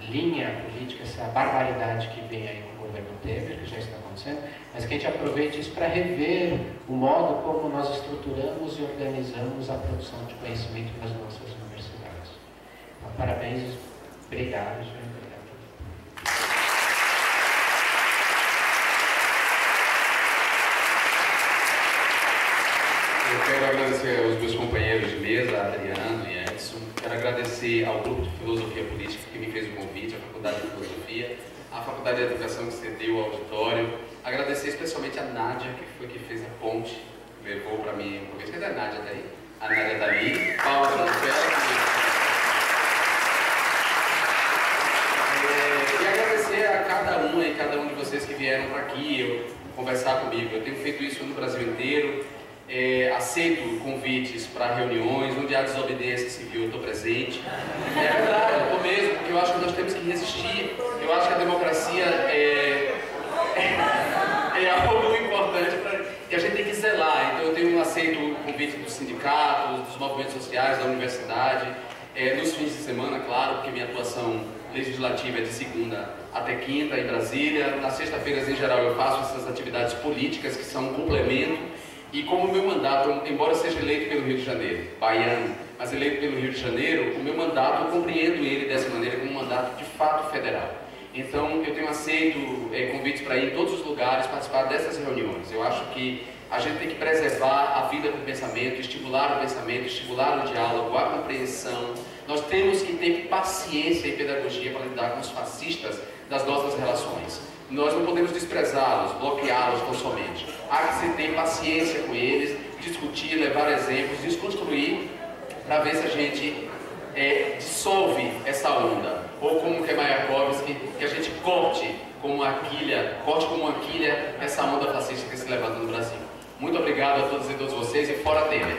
linha política, essa barbaridade que vem aí com o governo Temer, que já está acontecendo, mas que a gente aproveite isso para rever o modo como nós estruturamos e organizamos a produção de conhecimento nas nossas universidades. Então, parabéns, obrigado, Jean. Eu quero agradecer aos meus companheiros de mesa, Adriano e Edson. Quero agradecer ao grupo de Filosofia Política que me fez o convite, à Faculdade de Filosofia, à Faculdade de Educação que cedeu o auditório. Agradecer especialmente a Nádia, que foi que fez a ponte, levou para mim um pouquinho. Cadê a Nádia? Tá aí? A Nádia está ali. Palmas para ela. E agradecer a cada um de vocês que vieram para aqui conversar comigo. Eu tenho feito isso no Brasil inteiro. Aceito convites para reuniões, onde há desobediência civil, eu estou presente. É verdade, eu estou mesmo, porque eu acho que nós temos que resistir. Eu acho que a democracia é algo importante que a gente tem que zelar. Então eu aceito o convite dos sindicatos, dos movimentos sociais, da universidade, nos fins de semana, claro, porque minha atuação legislativa é de segunda até quinta em Brasília. Nas sextas-feiras, em geral, eu faço essas atividades políticas que são um complemento. E como o meu mandato, embora seja eleito pelo Rio de Janeiro, baiano, mas eleito pelo Rio de Janeiro, o meu mandato, eu compreendo ele dessa maneira como um mandato de fato federal. Então, eu tenho aceito convites para ir em todos os lugares, participar dessas reuniões. Eu acho que a gente tem que preservar a vida com o pensamento, estimular o diálogo, a compreensão. Nós temos que ter paciência e pedagogia para lidar com os fascistas das nossas relações. Nós não podemos desprezá-los, bloqueá-los tão somente. Há que se ter paciência com eles, discutir, levar exemplos, desconstruir, para ver se a gente dissolve essa onda. Ou como que é Mayakovsky, que a gente corte como uma quilha essa onda fascista que se levanta no Brasil. Muito obrigado a todos e todas vocês e fora Temer.